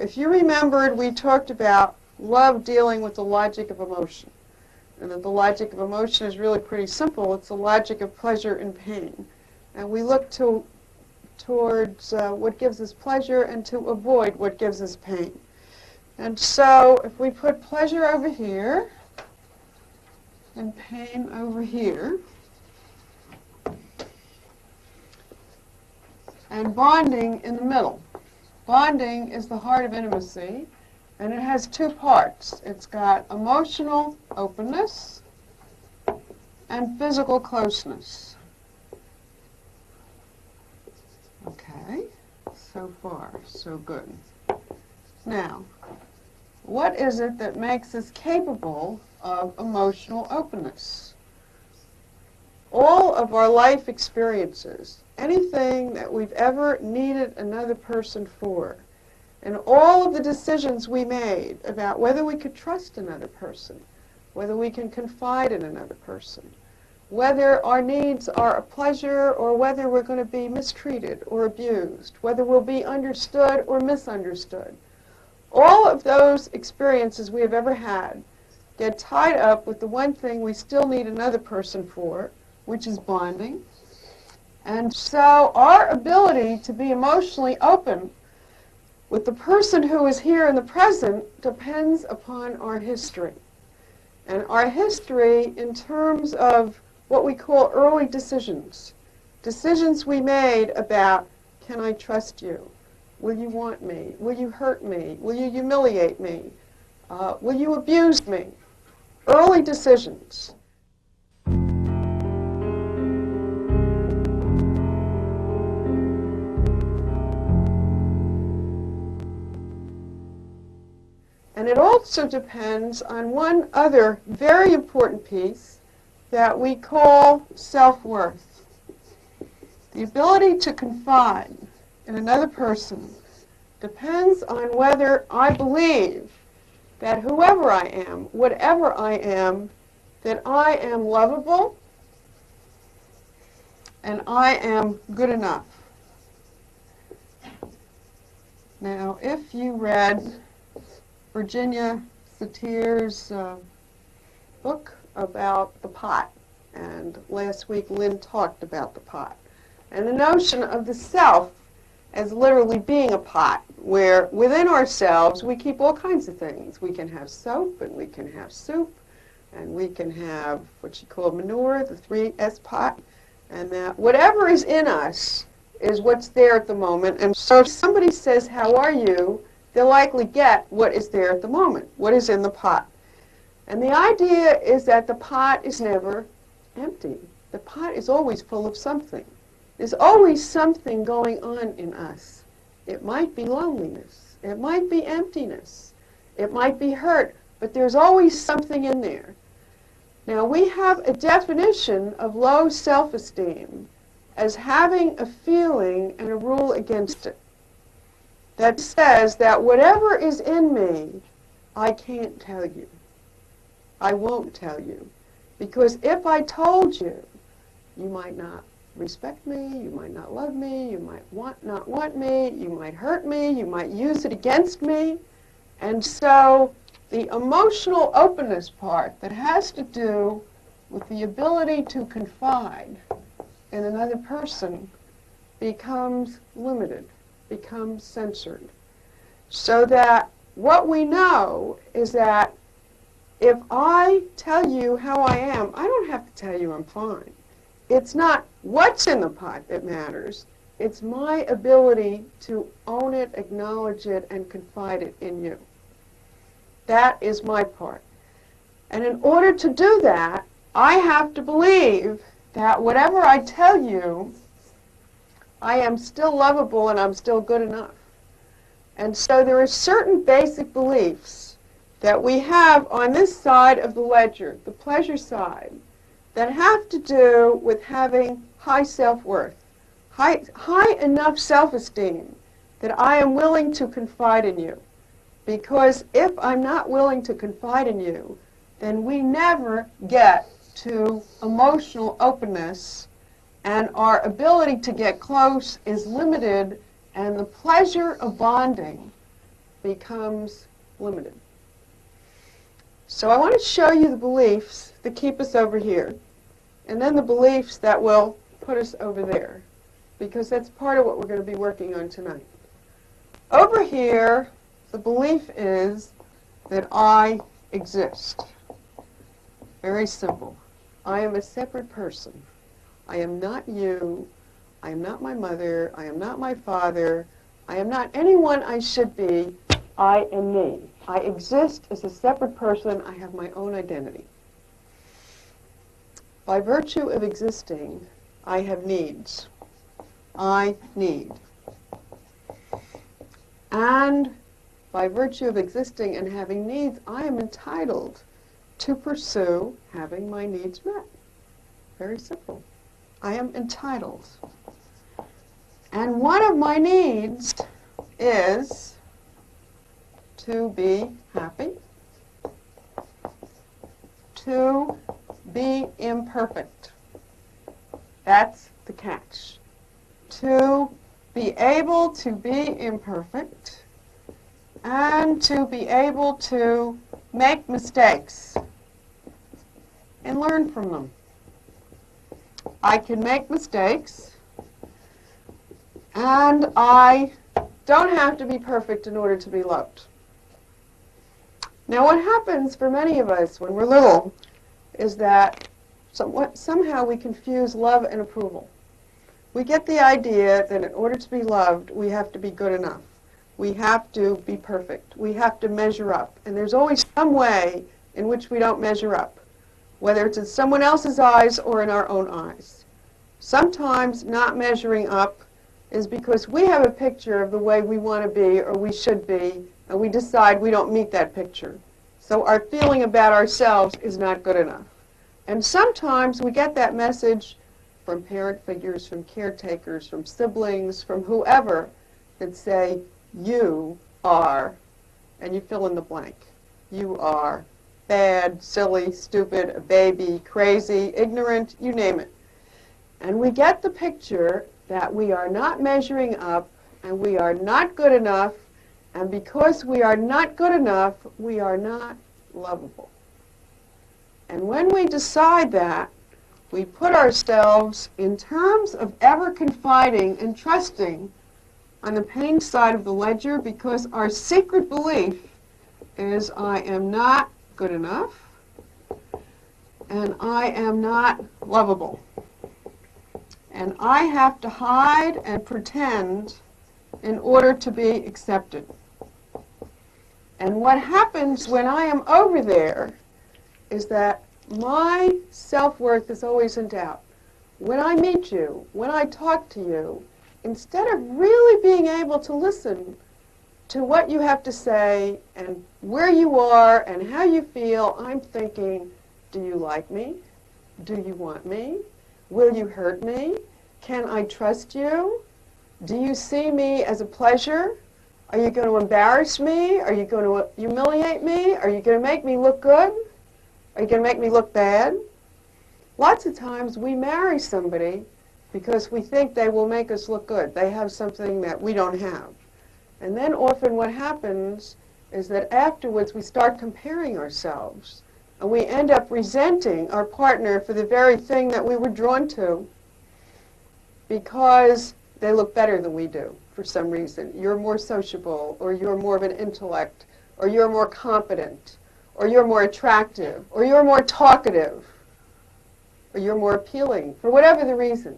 if you remembered, we talked about love dealing with the logic of emotion. And that the logic of emotion is really pretty simple. It's the logic of pleasure and pain. And we look towards what gives us pleasure and to avoid what gives us pain. And so if we put pleasure over here and pain over here, and bonding in the middle. Bonding is the heart of intimacy, and it has two parts. It's got emotional openness and physical closeness. Okay, so far, so good. Now, what is it that makes us capable of emotional openness? All of our life experiences, anything that we've ever needed another person for, and all of the decisions we made about whether we could trust another person, whether we can confide in another person, whether our needs are a pleasure or whether we're going to be mistreated or abused, whether we'll be understood or misunderstood. All of those experiences we have ever had get tied up with the one thing we still need another person for, which is bonding. And so our ability to be emotionally open with the person who is here in the present depends upon our history. And our history in terms of what we call early decisions. Decisions we made about, can I trust you? Will you want me? Will you hurt me? Will you humiliate me? Will you abuse me? Early decisions. And it also depends on one other very important piece that we call self-worth. The ability to confide in another person depends on whether I believe that whoever I am, whatever I am, that I am lovable and I am good enough. Now, if you read Virginia Satir's book about the pot, and last week Lynn talked about the pot, and the notion of the self as literally being a pot, where within ourselves we keep all kinds of things. We can have soap, and we can have soup, and we can have what she called manure, the 3S pot, and that whatever is in us is what's there at the moment. And so if somebody says, how are you? They'll likely get what is there at the moment, what is in the pot. And the idea is that the pot is never empty. The pot is always full of something. There's always something going on in us. It might be loneliness. It might be emptiness. It might be hurt. But there's always something in there. Now, we have a definition of low self-esteem as having a feeling and a rule against it that says that whatever is in me, I can't tell you. I won't tell you. Because if I told you, you might not respect me, you might not love me, you might not want me, you might hurt me, you might use it against me. And so the emotional openness part that has to do with the ability to confide in another person becomes limited, becomes censored. So that what we know is that if I tell you how I am, I don't have to tell you I'm fine. It's not what's in the pot that matters. It's my ability to own it, acknowledge it, and confide it in you. That is my part. And in order to do that, I have to believe that whatever I tell you, I am still lovable and I'm still good enough. And so there are certain basic beliefs that we have on this side of the ledger, the pleasure side, that have to do with having high self-worth, high enough self-esteem that I am willing to confide in you. Because if I'm not willing to confide in you, then we never get to emotional openness, and our ability to get close is limited, and the pleasure of bonding becomes limited. So I want to show you the beliefs that keep us over here, and then the beliefs that will put us over there, because that's part of what we're going to be working on tonight. Over here, the belief is that I exist. Very simple. I am a separate person. I am not you. I am not my mother. I am not my father. I am not anyone I should be. I am me. I exist as a separate person. I have my own identity. By virtue of existing, I have needs. I need. And by virtue of existing and having needs, I am entitled to pursue having my needs met. Very simple. I am entitled. And one of my needs is to be happy, to be imperfect. That's the catch. To be able to be imperfect and to be able to make mistakes and learn from them. I can make mistakes, and I don't have to be perfect in order to be loved. Now, what happens for many of us when we're little is that somehow we confuse love and approval. We get the idea that in order to be loved, we have to be good enough. We have to be perfect. We have to measure up. And there's always some way in which we don't measure up, whether it's in someone else's eyes or in our own eyes. Sometimes not measuring up is because we have a picture of the way we want to be or we should be, and we decide we don't meet that picture. So our feeling about ourselves is not good enough. And sometimes we get that message from parent figures, from caretakers, from siblings, from whoever, that say, you are, and you fill in the blank. You are bad, silly, stupid, a baby, crazy, ignorant, you name it. And we get the picture that we are not measuring up and we are not good enough, and because we are not good enough, we are not lovable. And when we decide that, we put ourselves in terms of ever confiding and trusting on the pain side of the ledger, because our secret belief is I am not good enough and I am not lovable. And I have to hide and pretend in order to be accepted. And what happens when I am over there is that my self-worth is always in doubt. When I meet you, when I talk to you, instead of really being able to listen to what you have to say and where you are and how you feel, I'm thinking, do you like me? Do you want me? Will you hurt me? Can I trust you? Do you see me as a pleasure? Are you going to embarrass me? Are you going to humiliate me? Are you going to make me look good? Are you going to make me look bad? Lots of times we marry somebody because we think they will make us look good. They have something that we don't have. And then often what happens is that afterwards we start comparing ourselves, and we end up resenting our partner for the very thing that we were drawn to because they look better than we do for some reason. You're more sociable, or you're more of an intellect, or you're more competent, or you're more attractive, or you're more talkative, or you're more appealing, for whatever the reason.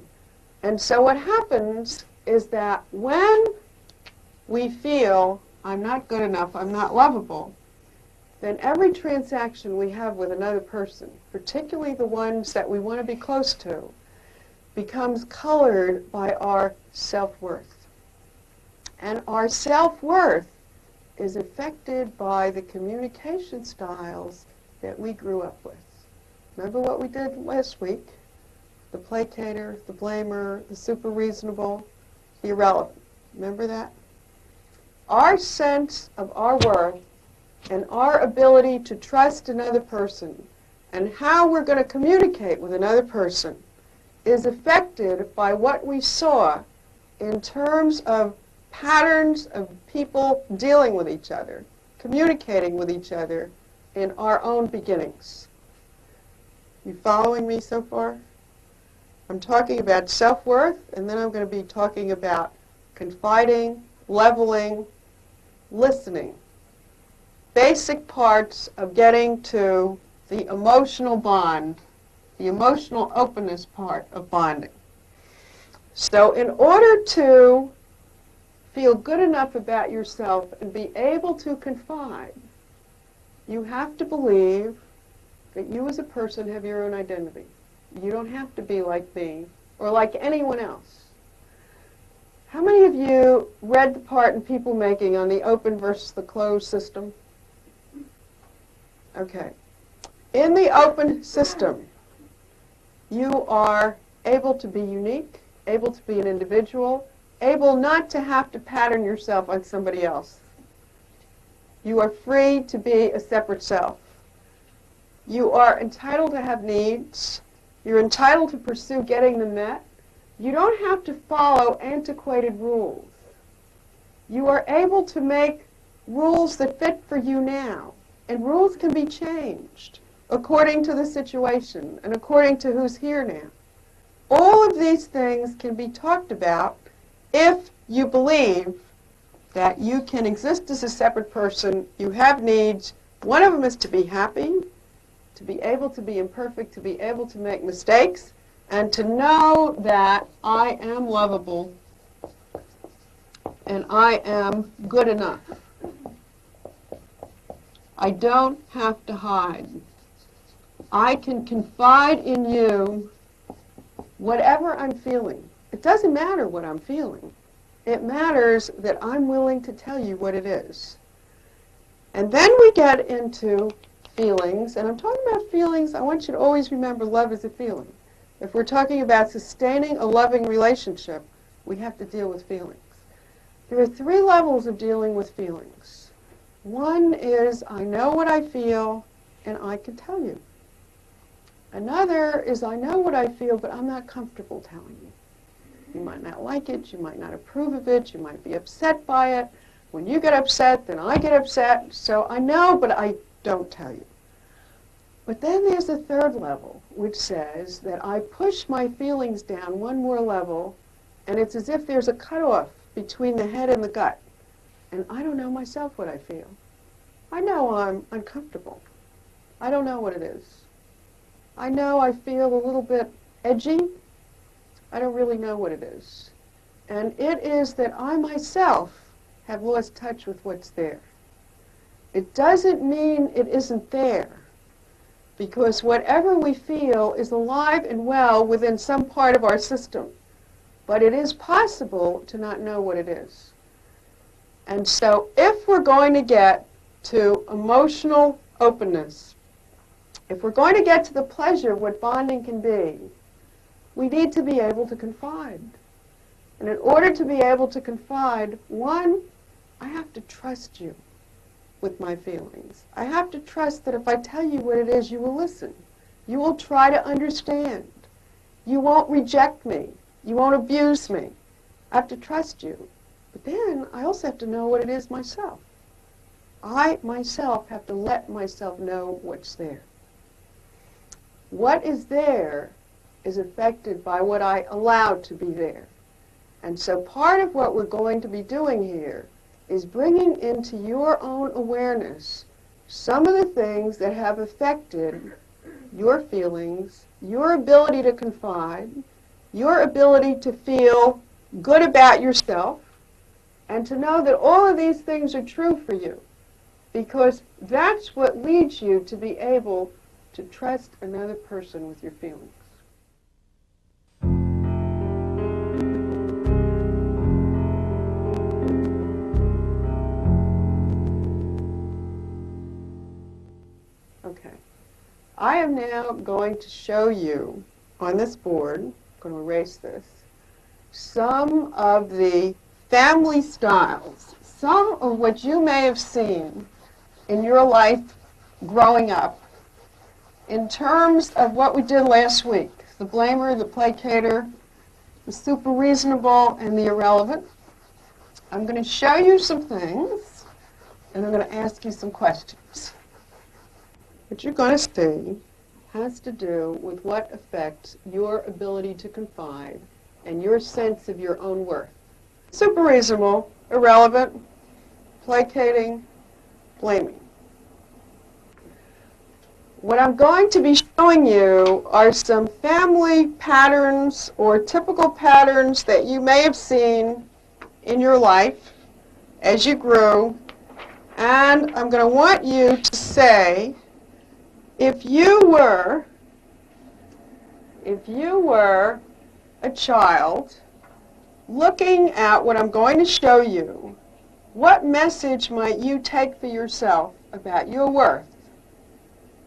And so what happens is that when we feel I'm not good enough, I'm not lovable, then every transaction we have with another person, particularly the ones that we want to be close to, becomes colored by our self-worth. And our self-worth is affected by the communication styles that we grew up with. Remember what we did last week? The placator, the blamer, the super reasonable, the irrelevant. Remember that? Our sense of our worth and our ability to trust another person and how we're going to communicate with another person is affected by what we saw in terms of patterns of people dealing with each other, communicating with each other in our own beginnings. You following me so far? I'm talking about self-worth, and then I'm going to be talking about confiding, leveling, listening. Basic parts of getting to the emotional bond, the emotional openness part of bonding. So in order to feel good enough about yourself and be able to confide, you have to believe that you as a person have your own identity. You don't have to be like me or like anyone else. How many of you read the part in People Making on the open versus the closed system? Okay. In the open system, you are able to be unique, able to be an individual, able not to have to pattern yourself on somebody else. You are free to be a separate self. You are entitled to have needs. You're entitled to pursue getting them met. You don't have to follow antiquated rules. You are able to make rules that fit for you now. And rules can be changed according to the situation and according to who's here now. All of these things can be talked about if you believe that you can exist as a separate person, you have needs. One of them is to be happy, to be able to be imperfect, to be able to make mistakes, and to know that I am lovable and I am good enough. I don't have to hide. I can confide in you whatever I'm feeling. It doesn't matter what I'm feeling. It matters that I'm willing to tell you what it is. And then we get into feelings, and I'm talking about feelings. I want you to always remember love is a feeling. If we're talking about sustaining a loving relationship, we have to deal with feelings. There are 3 levels of dealing with feelings. One is I know what I feel, and I can tell you. Another is I know what I feel, but I'm not comfortable telling you. You might not like it, you might not approve of it, you might be upset by it. When you get upset, then I get upset. So I know, but I don't tell you. But then there's a 3rd level, which says that I push my feelings down one more level, and it's as if there's a cutoff between the head and the gut. And I don't know myself what I feel. I know I'm uncomfortable. I don't know what it is. I know I feel a little bit edgy. I don't really know what it is. And it is that I myself have lost touch with what's there. It doesn't mean it isn't there, because whatever we feel is alive and well within some part of our system. But it is possible to not know what it is. And so if we're going to get to emotional openness, if we're going to get to the pleasure of what bonding can be, we need to be able to confide. And in order to be able to confide, one, I have to trust you with my feelings. I have to trust that if I tell you what it is, you will listen. You will try to understand. You won't reject me. You won't abuse me. I have to trust you. But then I also have to know what it is myself. I myself have to let myself know what's there. What is there is affected by what I allowed to be there. And so part of what we're going to be doing here is bringing into your own awareness some of the things that have affected your feelings, your ability to confide, your ability to feel good about yourself, and to know that all of these things are true for you, because that's what leads you to be able to trust another person with your feelings. Okay. I am now going to show you on this board, I'm going to erase this, some of the family styles, some of what you may have seen in your life growing up in terms of what we did last week, the blamer, the placater, the super reasonable, and the irrelevant. I'm going to show you some things, and I'm going to ask you some questions. What you're going to see has to do with what affects your ability to confide and your sense of your own worth. Super reasonable, irrelevant, placating, blaming. What I'm going to be showing you are some family patterns or typical patterns that you may have seen in your life as you grew, and I'm going to want you to say, if you were a child looking at what I'm going to show you, what message might you take for yourself about your worth,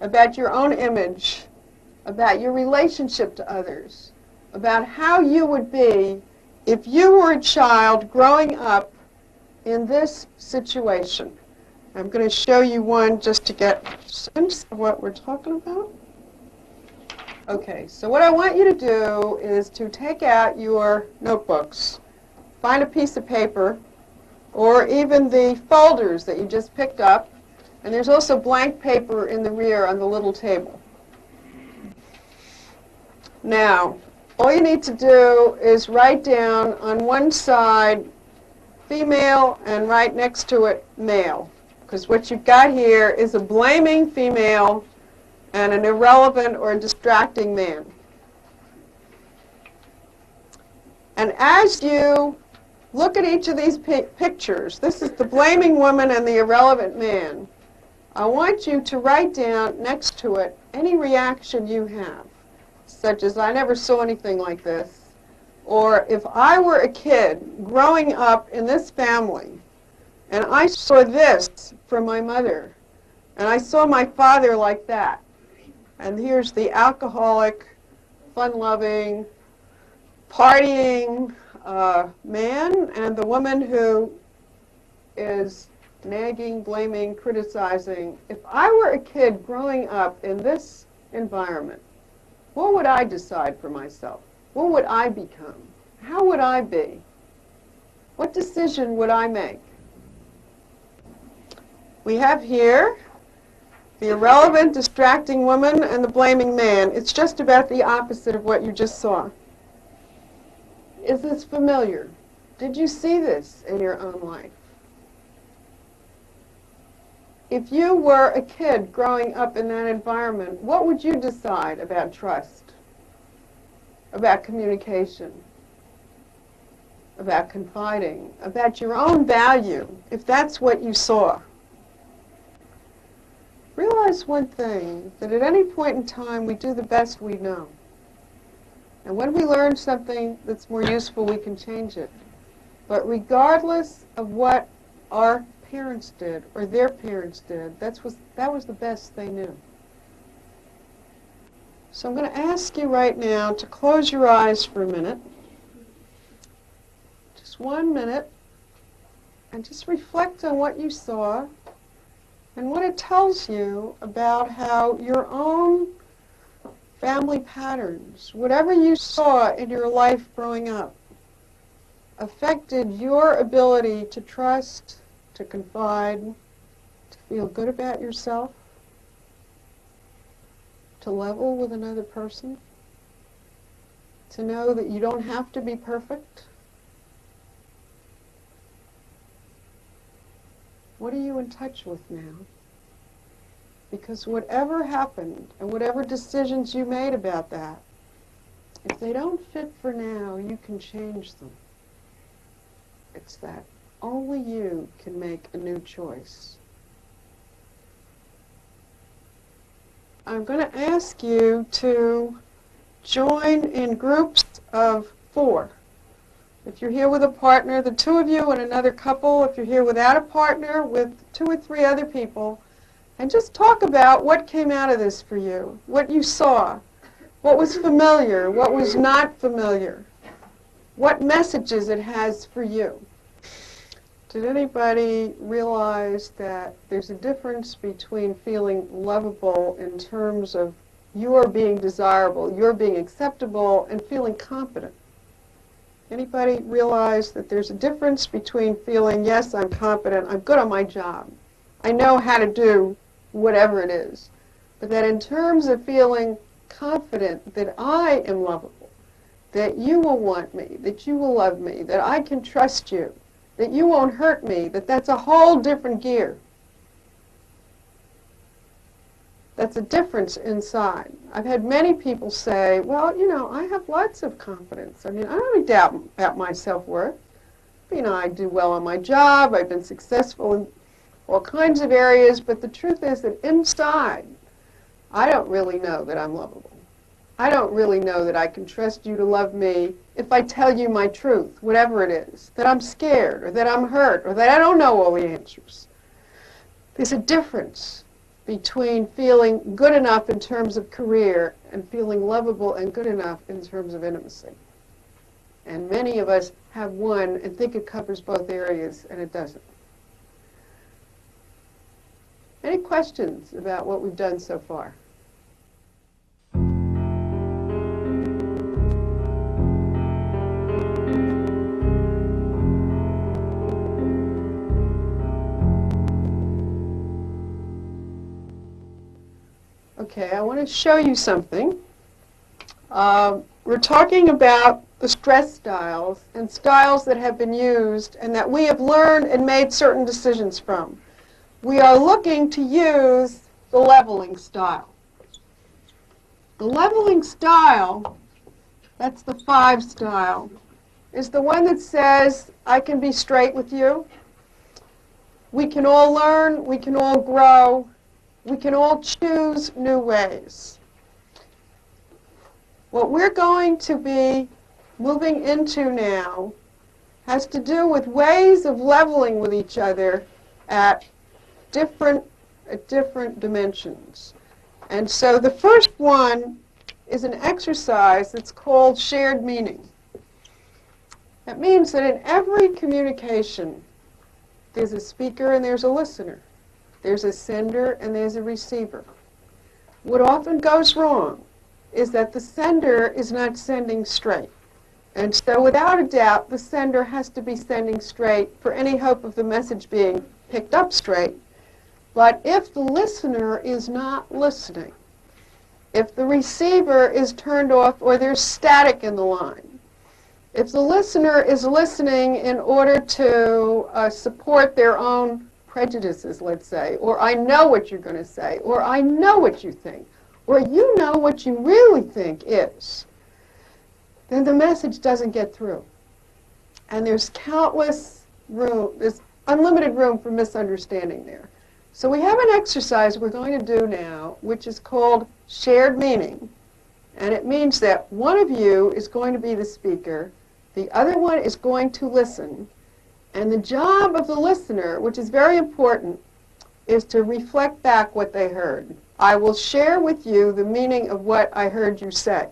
about your own image, about your relationship to others, about how you would be if you were a child growing up in this situation? I'm going to show you one just to get a sense of what we're talking about. Okay, so what I want you to do is to take out your notebooks, find a piece of paper, or even the folders that you just picked up, and there's also blank paper in the rear on the little table. Now, all you need to do is write down on one side female and right next to it male, because what you've got here is a blaming female and an irrelevant or distracting man. And as you look at each of these pictures, this is the blaming woman and the irrelevant man, I want you to write down next to it any reaction you have, such as, I never saw anything like this, or if I were a kid growing up in this family and I saw this from my mother and I saw my father like that, and here's the alcoholic, fun-loving, partying man, and the woman who is nagging, blaming, criticizing. If I were a kid growing up in this environment, what would I decide for myself? What would I become? How would I be? What decision would I make? We have here the irrelevant, distracting woman and the blaming man. It's just about the opposite of what you just saw. Is this familiar? Did you see this in your own life? If you were a kid growing up in that environment, what would you decide about trust, about communication, about confiding, about your own value, if that's what you saw? Realize one thing, that at any point in time we do the best we know. And when we learn something that's more useful, we can change it. But regardless of what our parents did or their parents did, that was the best they knew. So I'm going to ask you right now to close your eyes for a minute. Just 1 minute. And just reflect on what you saw and what it tells you about how your own family patterns, whatever you saw in your life growing up, affected your ability to trust, to confide, to feel good about yourself, to level with another person, to know that you don't have to be perfect. What are you in touch with now? Because whatever happened and whatever decisions you made about that, if they don't fit for now, you can change them. It's that only you can make a new choice. I'm going to ask you to join in groups of 4. If you're here with a partner, the 2 of you and another couple. If you're here without a partner, with 2 or 3 other people. And just talk about what came out of this for you, what you saw, what was familiar, what was not familiar, what messages it has for you. Did anybody realize that there's a difference between feeling lovable in terms of you're being desirable, you're being acceptable, and feeling competent? Anybody realize that there's a difference between feeling, yes, I'm competent, I'm good on my job, I know how to do whatever it is, but that in terms of feeling confident that I am lovable, that you will want me, that you will love me, that I can trust you, that you won't hurt me, that's a whole different gear. That's a difference inside. I've had many people say, well, I have lots of confidence. I mean, I don't have doubt about my self-worth. I do well on my job. I've been successful in all kinds of areas, but the truth is that inside, I don't really know that I'm lovable. I don't really know that I can trust you to love me if I tell you my truth, whatever it is, that I'm scared or that I'm hurt or that I don't know all the answers. There's a difference between feeling good enough in terms of career and feeling lovable and good enough in terms of intimacy. And many of us have one and think it covers both areas, and it doesn't. Any questions about what we've done so far? Okay, I want to show you something. We're talking about the stress styles and styles that have been used and that we have learned and made certain decisions from. We are looking to use the leveling style. The leveling style, that's the 5 style, is the one that says, I can be straight with you. We can all learn, we can all grow, we can all choose new ways. What we're going to be moving into now has to do with ways of leveling with each other at different dimensions. And so the first one is an exercise that's called shared meaning. That means that in every communication, there's a speaker and there's a listener. There's a sender and there's a receiver. What often goes wrong is that the sender is not sending straight. And so without a doubt, the sender has to be sending straight for any hope of the message being picked up straight. But if the listener is not listening, if the receiver is turned off or there's static in the line, if the listener is listening in order to support their own prejudices, let's say, or I know what you're going to say, or I know what you think, or you know what you really think is, then the message doesn't get through. And there's there's unlimited room for misunderstanding there. So we have an exercise we're going to do now, which is called shared meaning. And it means that one of you is going to be the speaker, the other one is going to listen, and the job of the listener, which is very important, is to reflect back what they heard. I will share with you the meaning of what I heard you say.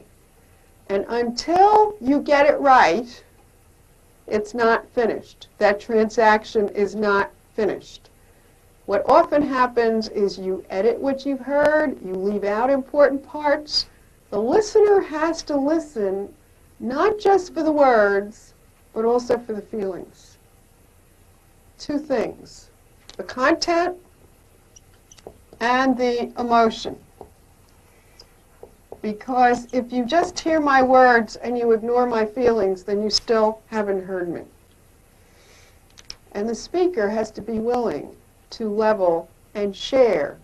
And until you get it right, it's not finished. That transaction is not finished. What often happens is you edit what you've heard, you leave out important parts. The listener has to listen not just for the words, but also for the feelings. 2 things, the content and the emotion. Because if you just hear my words and you ignore my feelings, then you still haven't heard me. And the speaker has to be willing to level and share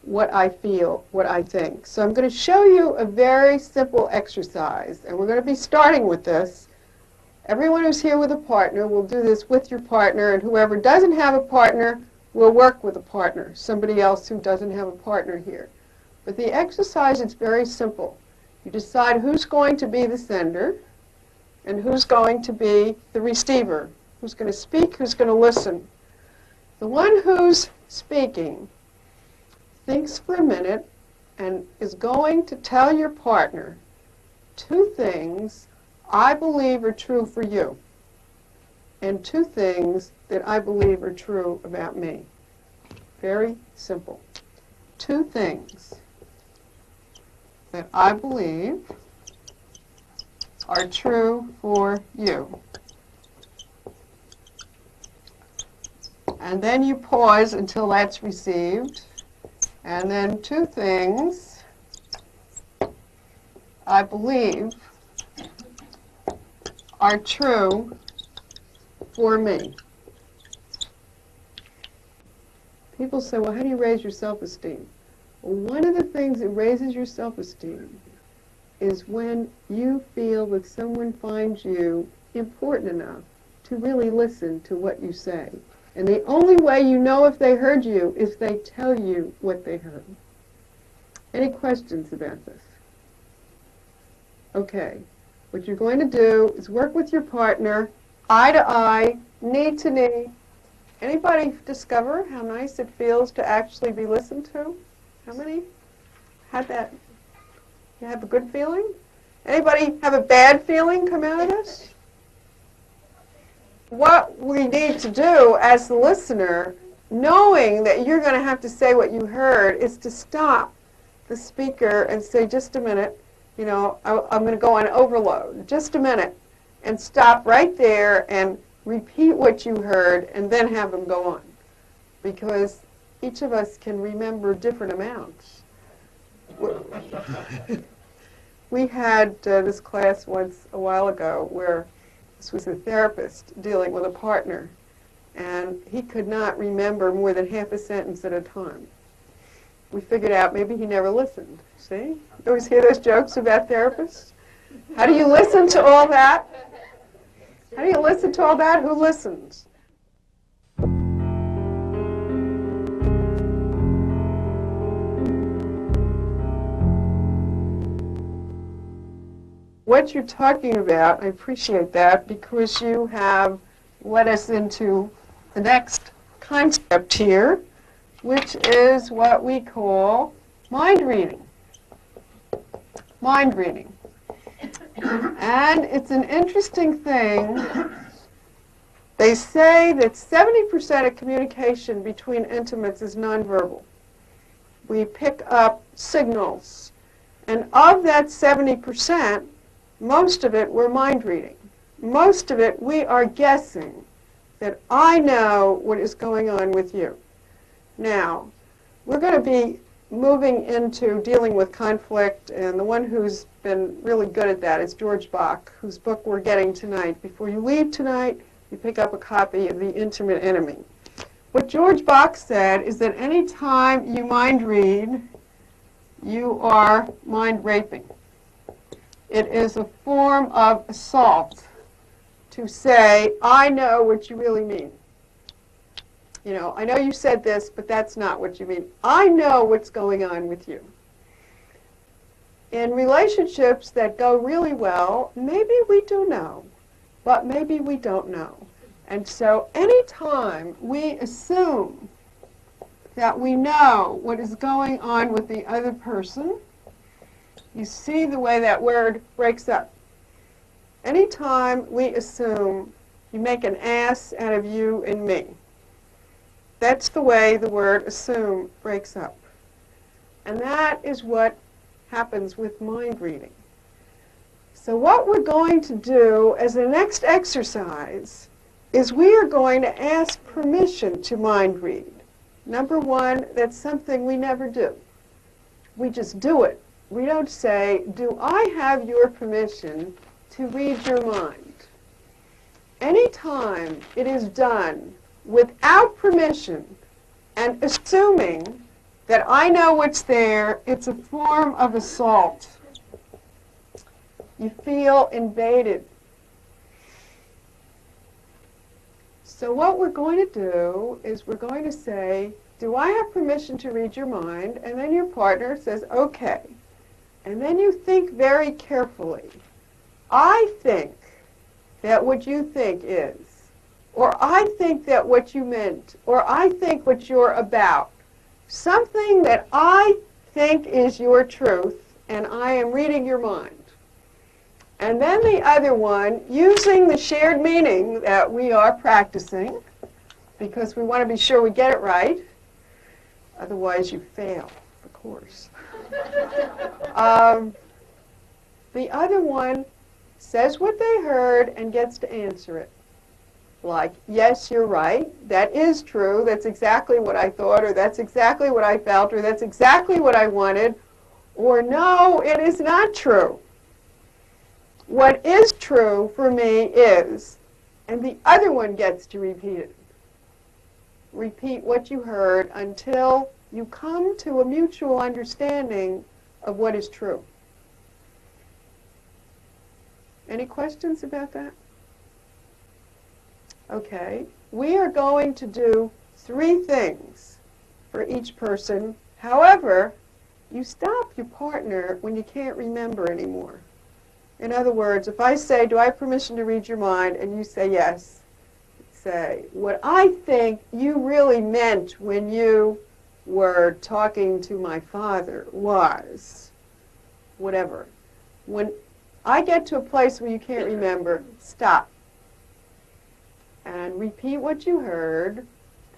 what I feel, what I think. So I'm going to show you a very simple exercise, and we're going to be starting with this. Everyone who's here with a partner will do this with your partner, and whoever doesn't have a partner will work with a partner, somebody else who doesn't have a partner here. But the exercise is very simple. You decide who's going to be the sender and who's going to be the receiver, who's going to speak, who's going to listen. The one who's speaking thinks for a minute and is going to tell your partner 2 things I believe are true for you and 2 things that I believe are true about me. Very simple. 2 things that I believe are true for you. And then you pause until that's received. And then 2 things I believe are true for me. People say, well, how do you raise your self-esteem? Well, one of the things that raises your self-esteem is when you feel that someone finds you important enough to really listen to what you say. And the only way you know if they heard you is they tell you what they heard. Any questions about this? Okay. What you're going to do is work with your partner, eye to eye, knee to knee. Anybody discover how nice it feels to actually be listened to? How many had that? You have a good feeling? Anybody have a bad feeling come out of this? What we need to do as the listener, knowing that you're going to have to say what you heard, is to stop the speaker and say, just a minute, you know, I'm going to go on overload. Just a minute. And stop right there and repeat what you heard and then have them go on. Because each of us can remember different amounts. We had this class once a while ago where this was a therapist dealing with a partner, and he could not remember more than half a sentence at a time. We figured out maybe he never listened. See? You always hear those jokes about therapists? How do you listen to all that? How do you listen to all that? Who listens? What you're talking about, I appreciate that, because you have led us into the next concept here, which is what we call mind reading. Mind reading. And it's an interesting thing. They say that 70% of communication between intimates is nonverbal. We pick up signals. And of that 70%, most of it we're mind reading. Most of it we are guessing that I know what is going on with you. Now, we're going to be moving into dealing with conflict, and the one who's been really good at that is George Bach, whose book we're getting tonight. Before you leave tonight, you pick up a copy of The Intimate Enemy. What George Bach said is that any time you mind read, you are mind raping. It is a form of assault to say, I know what you really mean. You know, I know you said this, but that's not what you mean. I know what's going on with you. In relationships that go really well, maybe we do know, but maybe we don't know. And so anytime we assume that we know what is going on with the other person, you see the way that word breaks up. Anytime we assume, you make an ass out of you and me. That's the way the word assume breaks up. And that is what happens with mind reading. So what we're going to do as the next exercise is we are going to ask permission to mind read. Number one, that's something we never do. We just do it. We don't say, do I have your permission to read your mind? Anytime it is done without permission and assuming that I know what's there, it's a form of assault. You feel invaded. So what we're going to do is we're going to say, do I have permission to read your mind? And then your partner says, okay. And then you think very carefully. I think that what you think is, or I think that what you meant, or I think what you're about, something that I think is your truth, and I am reading your mind. And then the other one, using the shared meaning that we are practicing, because we want to be sure we get it right, otherwise you fail the course. The other one says what they heard and gets to answer it. Like, yes, you're right, that is true, that's exactly what I thought, or that's exactly what I felt, or that's exactly what I wanted, or no, it is not true. What is true for me is, and the other one gets to repeat it. Repeat what you heard until you come to a mutual understanding of what is true. Any questions about that? Okay, we are going to do 3 things for each person. However, you stop your partner when you can't remember anymore. In other words, if I say, do I have permission to read your mind? And you say yes, say, what I think you really meant when you were talking to my father was whatever. When I get to a place where you can't remember, stop. And repeat what you heard,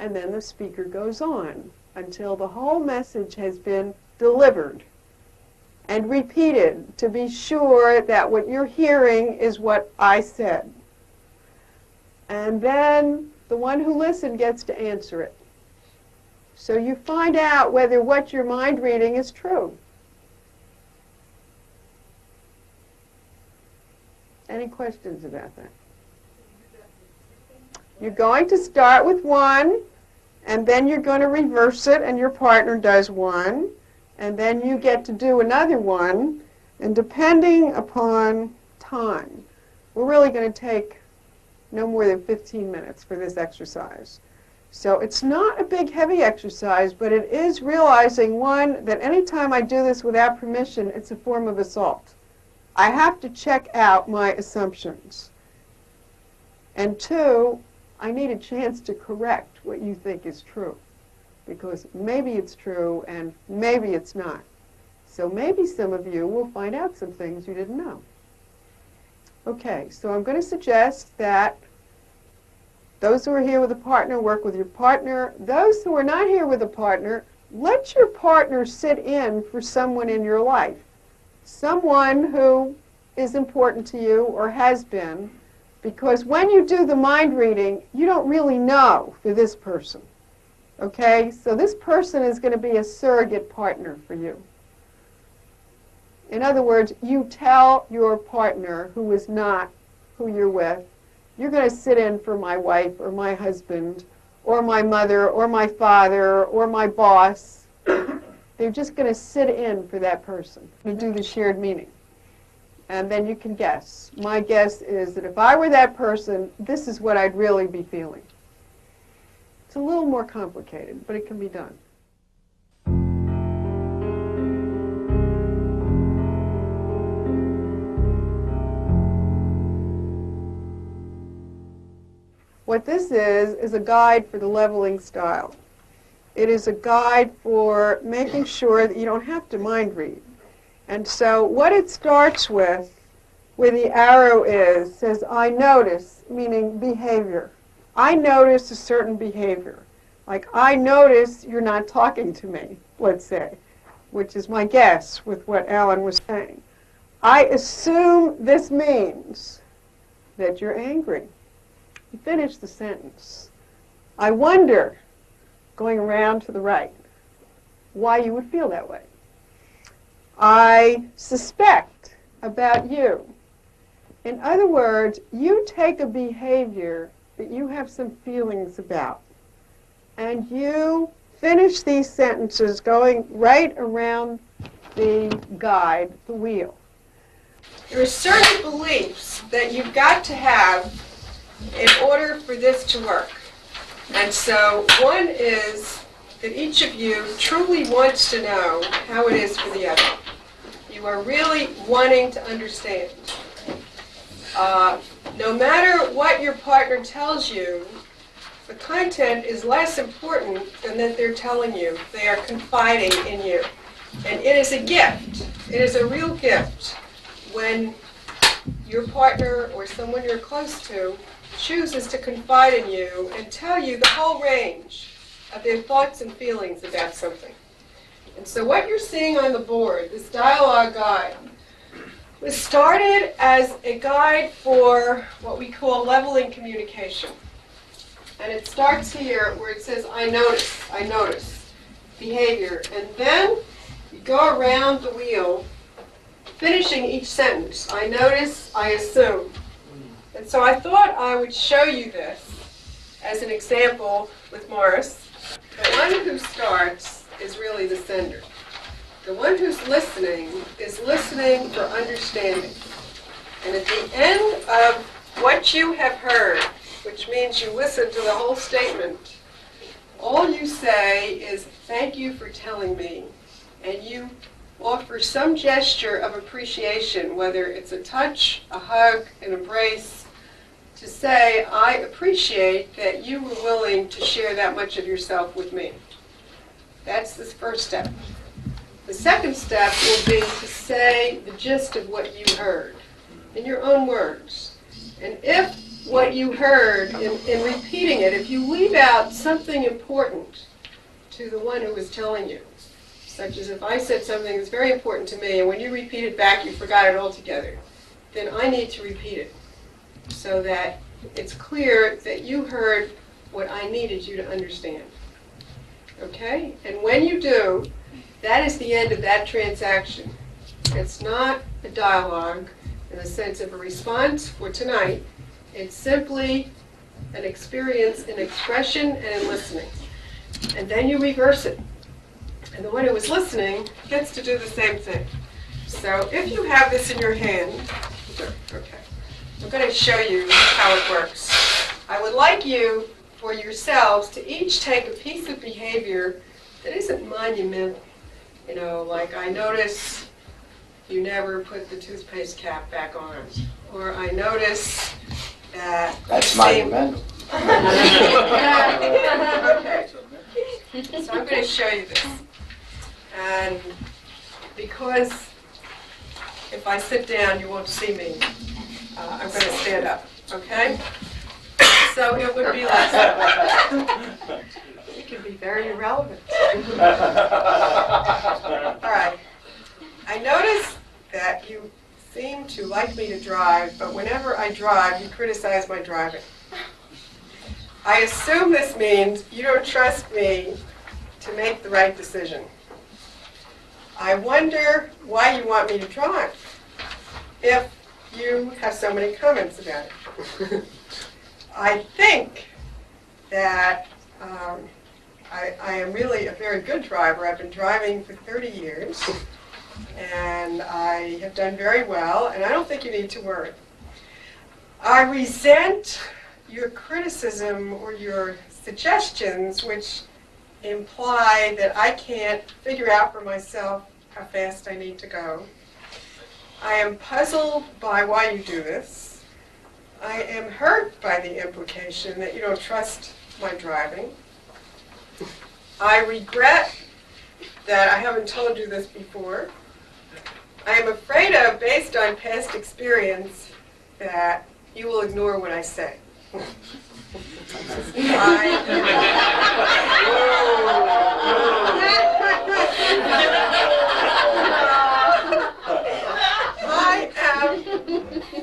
and then the speaker goes on until the whole message has been delivered and repeated to be sure that what you're hearing is what I said. And then the one who listened gets to answer it. So you find out whether what you're mind reading is true. Any questions about that? You're going to start with 1, and then you're going to reverse it, and your partner does 1, and then you get to do another 1, and depending upon time, we're really going to take no more than 15 minutes for this exercise. So it's not a big, heavy exercise, but it is realizing, 1, that anytime I do this without permission, it's a form of assault. I have to check out my assumptions. And 2, I need a chance to correct what you think is true, because maybe it's true and maybe it's not. So maybe some of you will find out some things you didn't know. Okay, so I'm going to suggest that those who are here with a partner work with your partner. Those who are not here with a partner, let your partner sit in for someone in your life, someone who is important to you or has been. Because when you do the mind reading, you don't really know for this person. Okay? So this person is going to be a surrogate partner for you. In other words, you tell your partner who is not who you're with, you're going to sit in for my wife or my husband or my mother or my father or my boss. They're just going to sit in for that person to do the shared meaning. And then you can guess. My guess is that if I were that person, this is what I'd really be feeling. It's a little more complicated, but it can be done. What this is a guide for the leveling style. It is a guide for making sure that you don't have to mind read. And so what it starts with, where the arrow is, says, I notice, meaning behavior. I notice a certain behavior. Like, I notice you're not talking to me, let's say, which is my guess with what Alan was saying. I assume this means that you're angry. You finish the sentence. I wonder, going around to the right, why you would feel that way. I suspect about you. In other words, you take a behavior that you have some feelings about, and you finish these sentences going right around the guide, the wheel. There are certain beliefs that you've got to have in order for this to work. And so one is that each of you truly wants to know how it is for the other. You are really wanting to understand. No matter what your partner tells you, the content is less important than that they're telling you. They are confiding in you. And it is a gift. It is a real gift when your partner or someone you're close to chooses to confide in you and tell you the whole range of their thoughts and feelings about something. And so what you're seeing on the board, this dialogue guide, was started as a guide for what we call leveling communication. And it starts here where it says, I notice, behavior. And then you go around the wheel, finishing each sentence. I notice, I assume. And so I thought I would show you this as an example with Morris. The one who starts is really the sender. The one who's listening is listening for understanding. And at the end of what you have heard, which means you listen to the whole statement, all you say is, thank you for telling me. And you offer some gesture of appreciation, whether it's a touch, a hug, an embrace, to say, I appreciate that you were willing to share that much of yourself with me. That's the first step. The second step will be to say the gist of what you heard in your own words. And if what you heard, in repeating it, if you leave out something important to the one who was telling you, such as if I said something that's very important to me, and when you repeat it back, you forgot it altogether, then I need to repeat it so that it's clear that you heard what I needed you to understand. Okay? And when you do, that is the end of that transaction. It's not a dialogue in the sense of a response for tonight. It's simply an experience in expression and in listening. And then you reverse it. And the one who was listening gets to do the same thing. So if you have this in your hand, okay, I'm going to show you how it works. I would like you, for yourselves, to each take a piece of behavior that isn't monumental. You know, like I notice you never put the toothpaste cap back on. Or I notice that... That's monumental. Okay. So I'm going to show you this. And because if I sit down, you won't see me, I'm going to stand up, okay? So it would be like that. It can be very irrelevant. All right. I notice that you seem to like me to drive, but whenever I drive, you criticize my driving. I assume this means you don't trust me to make the right decision. I wonder why you want me to drive if you have so many comments about it. I think that I am really a very good driver. I've been driving for 30 years, and I have done very well, and I don't think you need to worry. I resent your criticism or your suggestions, which imply that I can't figure out for myself how fast I need to go. I am puzzled by why you do this. I am hurt by the implication that you don't trust my driving. I regret that I haven't told you this before. I am afraid of, based on past experience, that you will ignore what I say. I am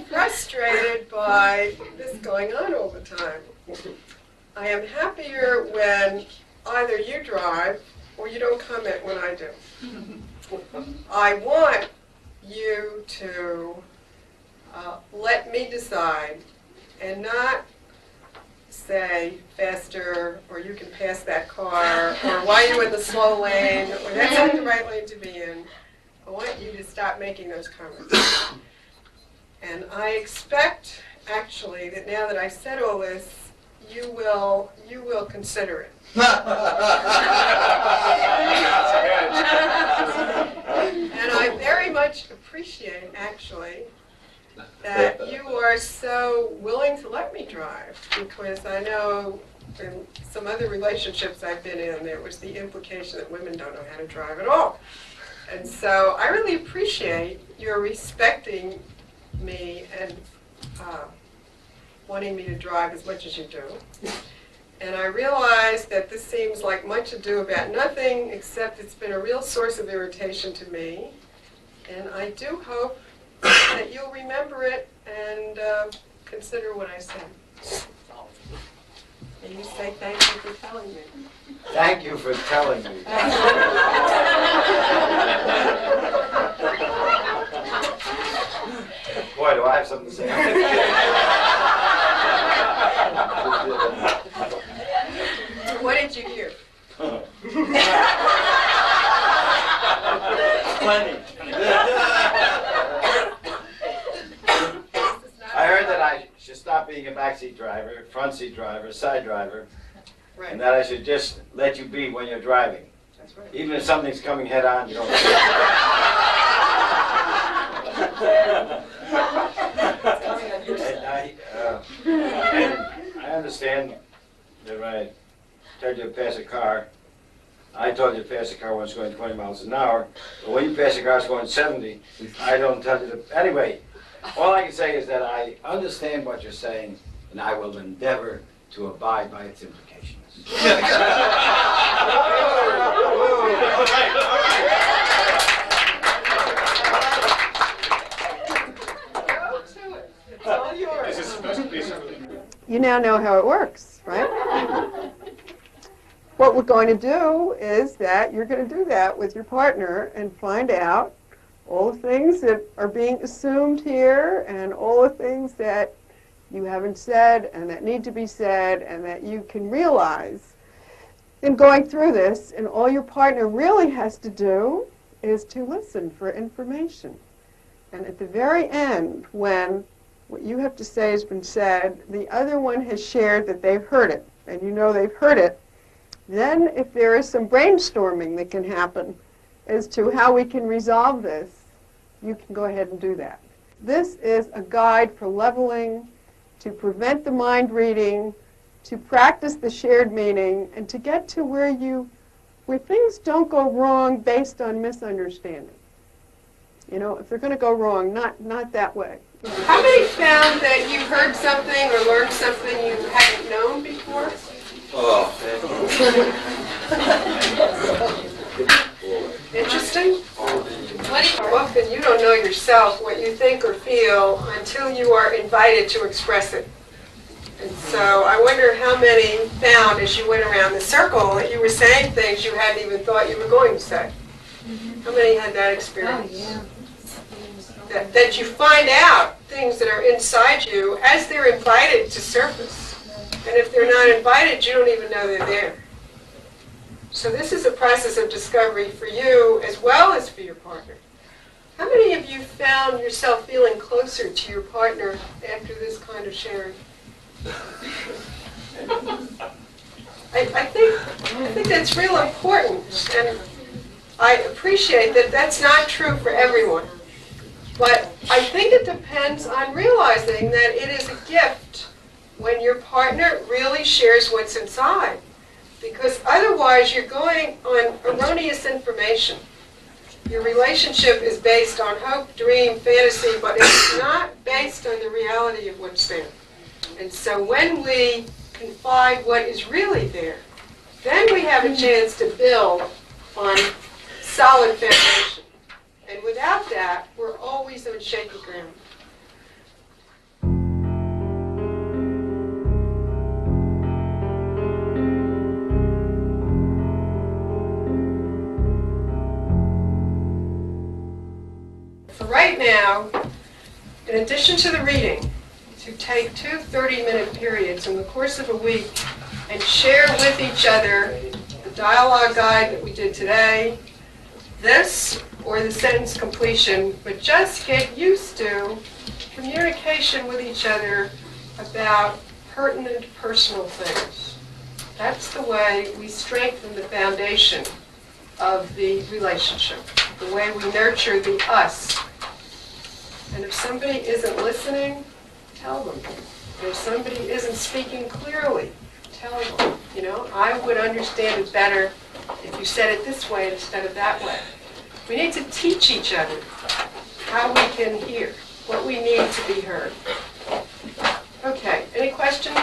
frustrated by this going on all the time. I am happier when either you drive or you don't comment when I do. I want you to let me decide and not say faster, or you can pass that car, or why are you in the slow lane, or that's not the right lane to be in. I want you to stop making those comments. And I expect, actually, that now that I've said all this, you will consider it. And I very much appreciate, actually, that you are so willing to let me drive, because I know in some other relationships I've been in, there was the implication that women don't know how to drive at all. And so I really appreciate your respecting me and wanting me to drive as much as you do. And I realize that this seems like much ado about nothing, except it's been a real source of irritation to me. And I do hope that you'll remember it and consider what I said. And you say thank you for telling me. Thank you for telling me. Boy, do I have something to say. What did you hear? Plenty. I heard that I should stop being a backseat driver, front seat driver, side driver, Right. and that I should just let you be when you're driving. That's right. Even if something's coming head on, you don't. I understand that when I told you to pass a car, I told you to pass a car when it's going 20 miles an hour, but when you pass a car that's going 70, I don't tell you to. Anyway, all I can say is that I understand what you're saying, and I will endeavor to abide by its implications. It's all yours. This is supposed to be You now know how it works, right? What we're going to do is that you're going to do that with your partner and find out all the things that are being assumed here and all the things that you haven't said and that need to be said and that you can realize in going through this. And all your partner really has to do is to listen for information. And at the very end, when what you have to say has been said, the other one has shared that they've heard it, and you know they've heard it, then if there is some brainstorming that can happen as to how we can resolve this, you can go ahead and do that. This is a guide for leveling, to prevent the mind reading, to practice the shared meaning, and to get to where things don't go wrong based on misunderstanding. You know, if they're going to go wrong, not that way. How many found that you heard something or learned something you hadn't known before? Oh, Interesting. Often you don't know yourself what you think or feel until you are invited to express it. And so I wonder how many found as you went around the circle that you were saying things you hadn't even thought you were going to say. How many had that experience? Oh, yeah. That you find out things that are inside you as they're invited to surface. And if they're not invited, you don't even know they're there. So this is a process of discovery for you as well as for your partner. How many of you found yourself feeling closer to your partner after this kind of sharing? I think that's real important, and I appreciate that that's not true for everyone. But I think it depends on realizing that it is a gift when your partner really shares what's inside. Because otherwise you're going on erroneous information. Your relationship is based on hope, dream, fantasy, but it's not based on the reality of what's there. And so when we confide what is really there, then we have a chance to build on solid foundation. And without that, we're always on shaky ground. For right now, in addition to the reading, to take 2 30-minute periods in the course of a week and share with each other the dialogue guide that we did today, this or the sentence completion, but just get used to communication with each other about pertinent personal things. That's the way we strengthen the foundation of the relationship, the way we nurture the us. And if somebody isn't listening, tell them. And if somebody isn't speaking clearly, tell them. You know, I would understand it better if you said it this way instead of that way. We need to teach each other how we can hear, what we need to be heard. Okay, any questions?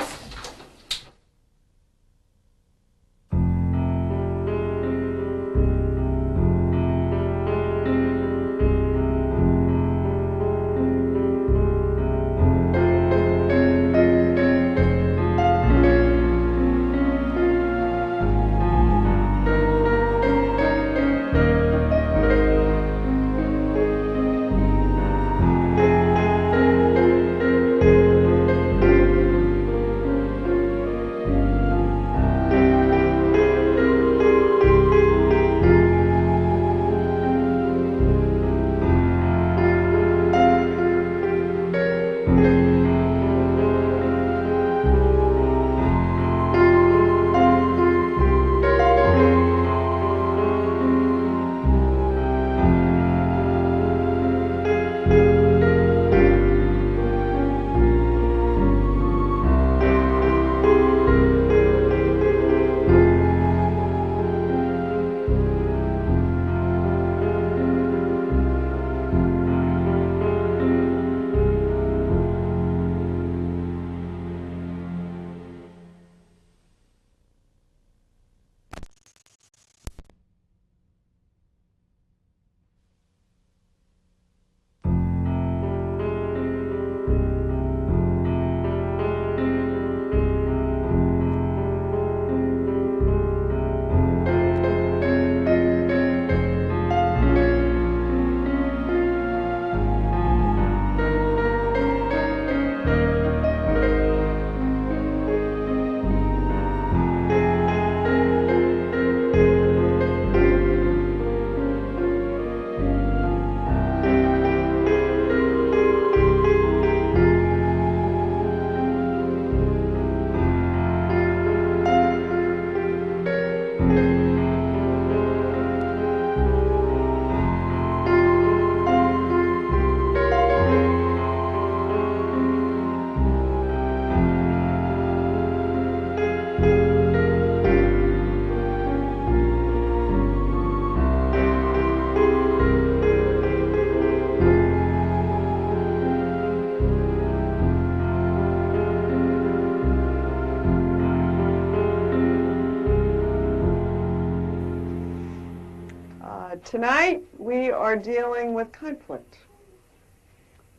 tonight we are dealing with conflict.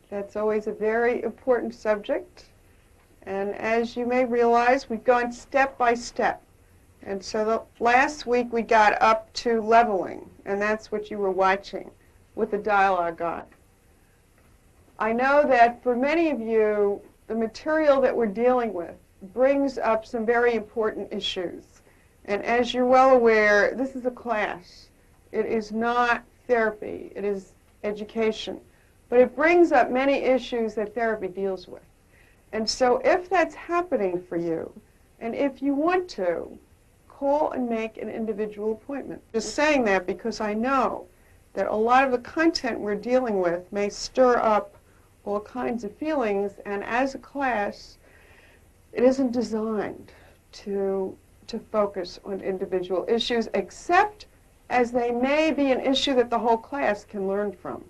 That's always a very important subject. And as you may realize, we've gone step by step. And so last week we got up to leveling, and that's what you were watching with the dialogue on. I know that for many of you, the material that we're dealing with brings up some very important issues. And as you're well aware, this is a class. It is not therapy. It is education. But it brings up many issues that therapy deals with. And so if that's happening for you, and if you want to, call and make an individual appointment. Just saying that because I know that a lot of the content we're dealing with may stir up all kinds of feelings, and as a class, it isn't designed to focus on individual issues, except as they may be an issue that the whole class can learn from.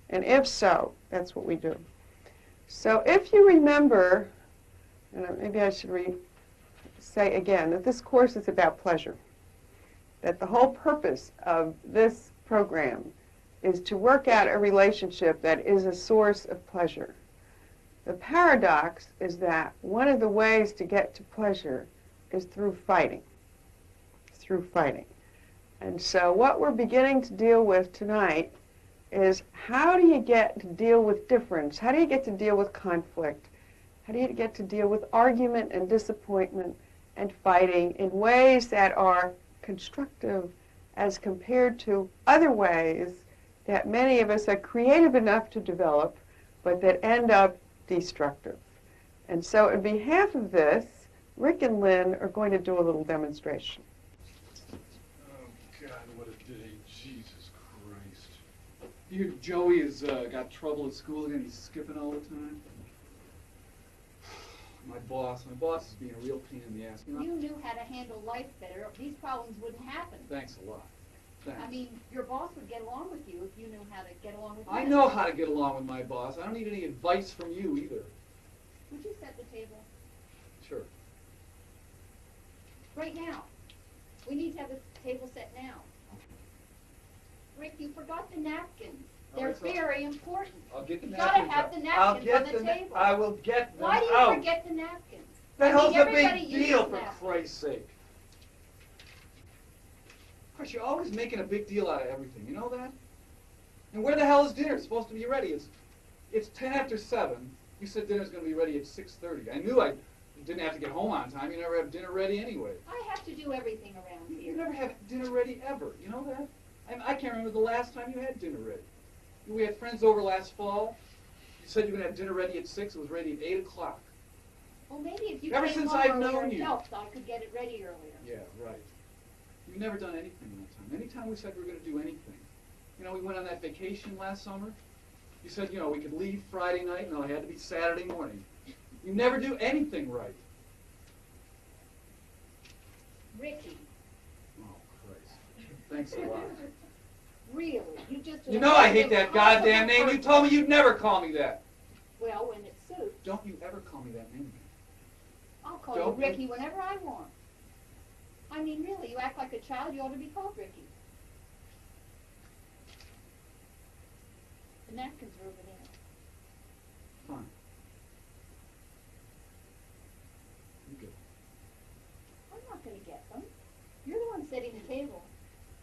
And if so, that's what we do. So if you remember, and maybe I should say again, that this course is about pleasure, that the whole purpose of this program is to work out a relationship that is a source of pleasure. The paradox is that one of the ways to get to pleasure is through fighting. And so what we're beginning to deal with tonight is how do you get to deal with difference? How do you get to deal with conflict? How do you get to deal with argument and disappointment and fighting in ways that are constructive as compared to other ways that many of us are creative enough to develop, but that end up destructive? And so on behalf of this, Rick and Lynn are going to do a little demonstration. Oh, God, what a day. Jesus Christ. You hear Joey has got trouble at school again. He's skipping all the time. My boss is being a real pain in the ass. You knew how to handle life better, these problems wouldn't happen. Thanks a lot. Thanks. I mean, your boss would get along with you if you knew how to get along with him. I know how to get along with my boss. I don't need any advice from you either. Would you set the table? Sure. Right now. We need to have the table set now. Rick, you forgot the napkins. All They're right, so very important. I'll get the You've napkins. got to have the I'll napkins get on the table. I will get them Why do you out. forget the napkins? The I mean, hell's the everybody big uses deal, for napkins. Christ's sake? Of course, you're always making a big deal out of everything. You know that? And where the hell is dinner? It's supposed to be ready. It's 10 after 7. You said dinner's going to be ready at 6:30. I knew I didn't have to get home on time. You never have dinner ready anyway. I have to do everything around here. You never have dinner ready ever. You know that? I can't remember the last time you had dinner ready. We had friends over last fall. You said you were going to have dinner ready at 6. It was ready at 8 o'clock. Well, maybe if you Ever came since home I've earlier known and you. helped, I could get it ready earlier. Yeah, right. You've never done anything that time. Anytime we said we were going to do anything. You know, we went on that vacation last summer. You said, you know, we could leave Friday night. No, it had to be Saturday morning. You never do anything right. Ricky, Oh, Christ. Thanks a lot. really, you just... You know I hate that goddamn name. You told me you'd never call me that. Well, when it suits, Don't you ever call me that name. I'll call Don't you you- Ricky whenever I want. I mean, really, you act like a child, you ought to be called Ricky. The napkins are over there. Fine. You get it. I'm not going to get them. You're the one setting the table.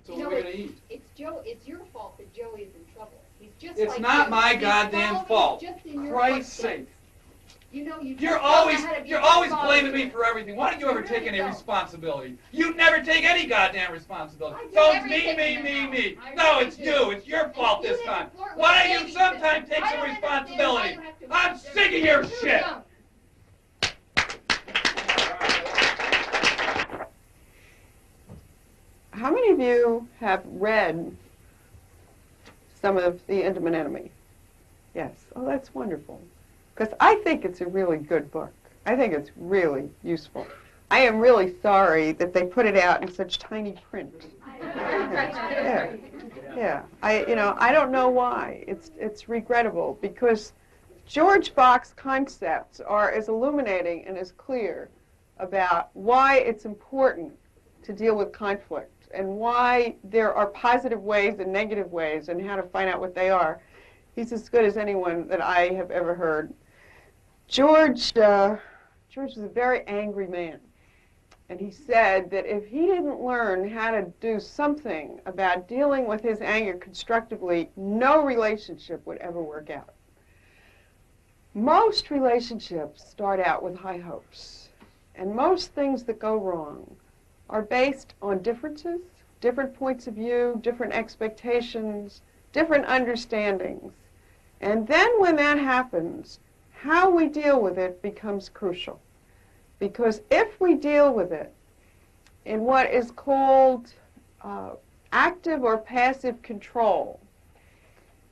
So You know, what are we going to eat? It's your fault that Joey is in trouble. He's just It's like not you. my He's goddamn following fault. just in your Christ's footsteps. sake. You know, you just You're don't know always how to be you're always responsible. blaming me for everything. Why don't you ever You take really any don't. responsibility? You never take any goddamn responsibility. I do So it's me, everything me, in the me, me. house. I No, really it's do. you. It's your fault You this didn't time. flirt with Why don't you babysitter. sometimes take I some don't understand why responsibility? you have to I'm watch sick of your everything. shit. How many of you have read some of The Intimate Enemy? Yes. Oh, that's wonderful. Because I think it's a really good book. I think it's really useful. I am really sorry that they put it out in such tiny print. Yeah. Yeah. I don't know why. It's regrettable because George Bach's concepts are as illuminating and as clear about why it's important to deal with conflict. and why there are positive ways and negative ways and how to find out what they are, he's as good as anyone that I have ever heard. George was a very angry man. And he said that if he didn't learn how to do something about dealing with his anger constructively, no relationship would ever work out. Most relationships start out with high hopes. And most things that go wrong are based on differences, different points of view, different expectations, different understandings. And then when that happens, how we deal with it becomes crucial. Because if we deal with it in what is called active or passive control,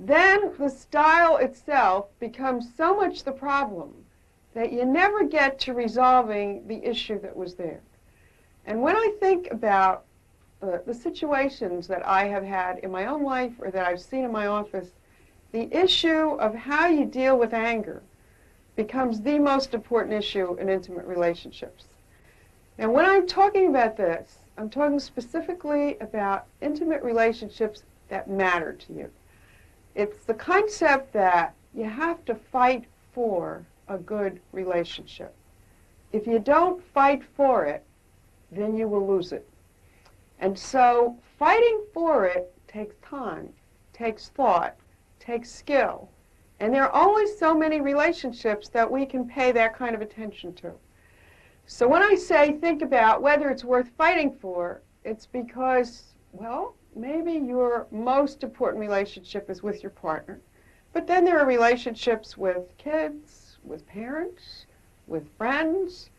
then the style itself becomes so much the problem that you never get to resolving the issue that was there. And when I think about the situations that I have had in my own life or that I've seen in my office, the issue of how you deal with anger becomes the most important issue in intimate relationships. Now, when I'm talking about this, I'm talking specifically about intimate relationships that matter to you. It's the concept that you have to fight for a good relationship. If you don't fight for it, then you will lose it. And so fighting for it takes time, takes thought, takes skill. And there are only so many relationships that we can pay that kind of attention to. So when I say think about whether it's worth fighting for, it's because, well, maybe your most important relationship is with your partner. But then there are relationships with kids, with parents, with friends.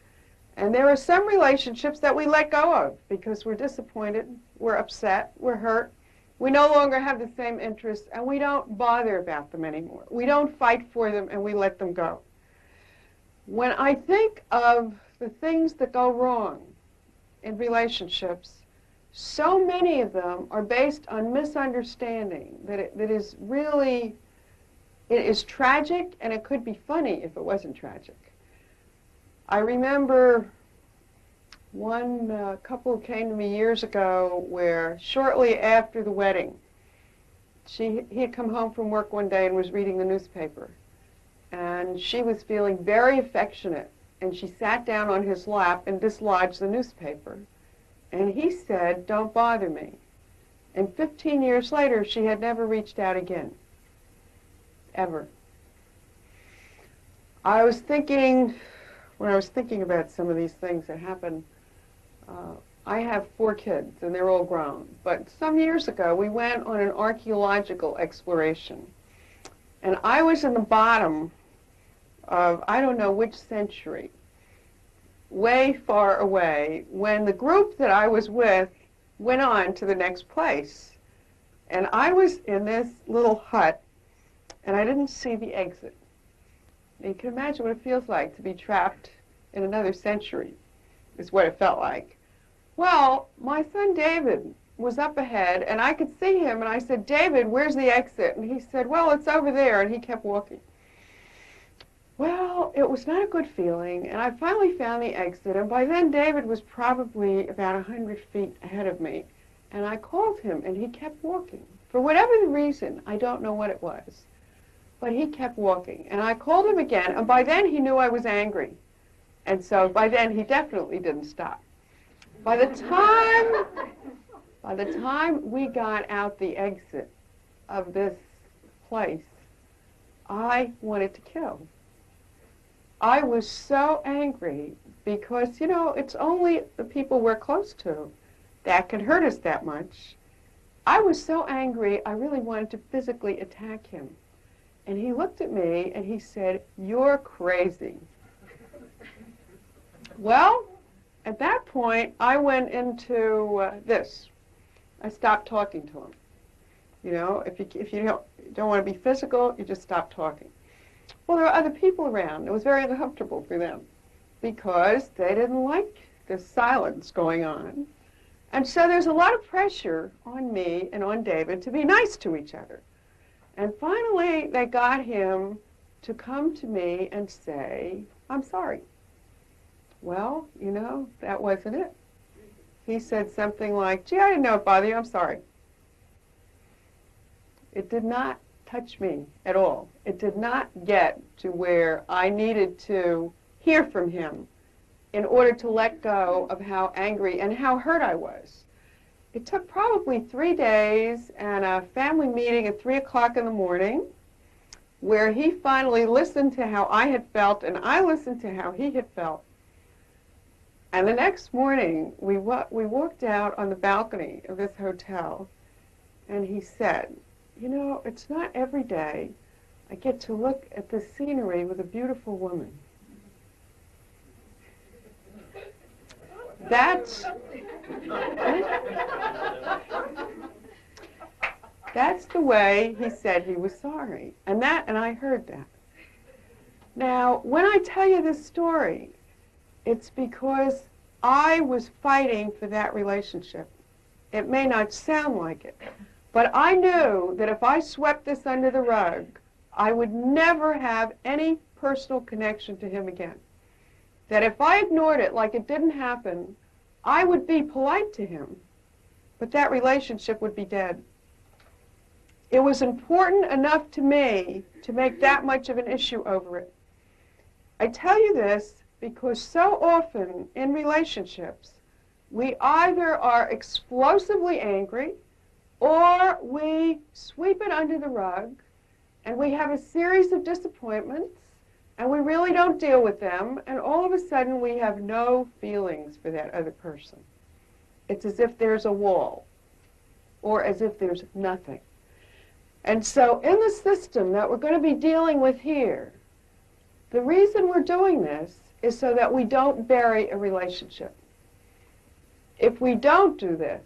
And there are some relationships that we let go of because we're disappointed, we're upset, we're hurt. We no longer have the same interests, and we don't bother about them anymore. We don't fight for them, and we let them go. When I think of the things that go wrong in relationships, so many of them are based on misunderstanding that it is tragic, and it could be funny if it wasn't tragic. I remember one couple came to me years ago where shortly after the wedding, he had come home from work one day and was reading the newspaper. And she was feeling very affectionate, and she sat down on his lap and dislodged the newspaper. And he said, "Don't bother me." And 15 years later, she had never reached out again, ever. When I was thinking about some of these things that happened, I have 4 kids, and they're all grown. But some years ago, we went on an archaeological exploration. And I was in the bottom of, I don't know which century, way far away, when the group that I was with went on to the next place. And I was in this little hut, and I didn't see the exit. And you can imagine what it feels like to be trapped in another century, is what it felt like. Well, my son David was up ahead, and I could see him, and I said, "David, where's the exit?" And he said, "Well, it's over there," and he kept walking. Well, it was not a good feeling, and I finally found the exit, and by then David was probably about 100 feet ahead of me, and I called him, and he kept walking. For whatever the reason, I don't know what it was, but he kept walking, and I called him again, and by then he knew I was angry, and so by then he definitely didn't stop. By the time we got out the exit of this place, I wanted to kill. I was so angry because, it's only the people we're close to that can hurt us that much. I was so angry, I really wanted to physically attack him. And he looked at me and he said, "You're crazy." Well, at that point, I went into this. I stopped talking to him. If you don't want to be physical, you just stop talking. Well, there were other people around. It was very uncomfortable for them because they didn't like the silence going on. And so there's a lot of pressure on me and on David to be nice to each other. And finally, they got him to come to me and say, "I'm sorry." Well, that wasn't it. he said something like, gee, I didn't know it bothered you, I'm sorry. It did not touch me at all. It did not get to where I needed to hear from him in order to let go of how angry and how hurt I was. It took probably 3 days and a family meeting at 3 o'clock in the morning where he finally listened to how I had felt and I listened to how he had felt. And the next morning, we walked out on the balcony of this hotel, and he said, you know, it's not every day I get to look at this scenery with a beautiful woman. That's the way he said he was sorry. And I heard that. Now, when I tell you this story, it's because I was fighting for that relationship. It may not sound like it, but I knew that if I swept this under the rug, I would never have any personal connection to him again. That if I ignored it like it didn't happen, I would be polite to him, but that relationship would be dead. It was important enough to me to make that much of an issue over it. I tell you this because so often in relationships, we either are explosively angry or we sweep it under the rug and we have a series of disappointments and we really don't deal with them, and all of a sudden we have no feelings for that other person. It's as if there's a wall or as if there's nothing. And so in the system that we're going to be dealing with here, the reason we're doing this is so that we don't bury a relationship. If we don't do this,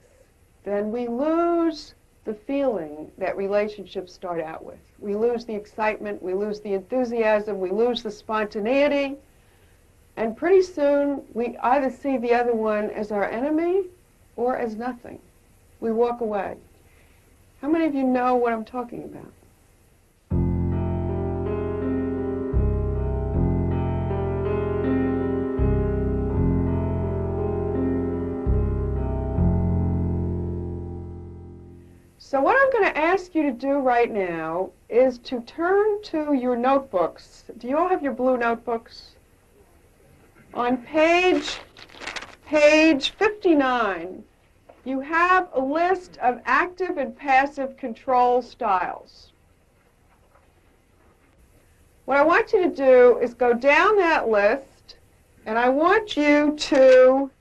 then we lose the feeling that relationships start out with. We lose the excitement, we lose the enthusiasm, we lose the spontaneity, and pretty soon we either see the other one as our enemy or as nothing. We walk away. How many of you know what I'm talking about? So what I'm going to ask you to do right now is to turn to your notebooks. Do you all have your blue notebooks? On page 59, you have a list of active and passive control styles. What I want you to do is go down that list, and I want you to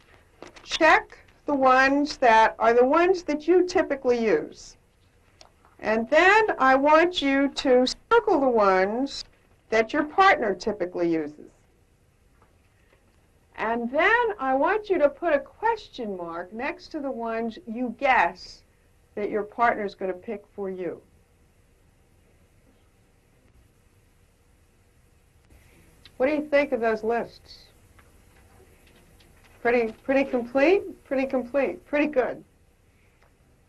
check the ones that are the ones that you typically use. And then I want you to circle the ones that your partner typically uses. And then I want you to put a question mark next to the ones you guess that your partner is going to pick for you. What do you think of those lists? Pretty complete? Pretty complete. Pretty good.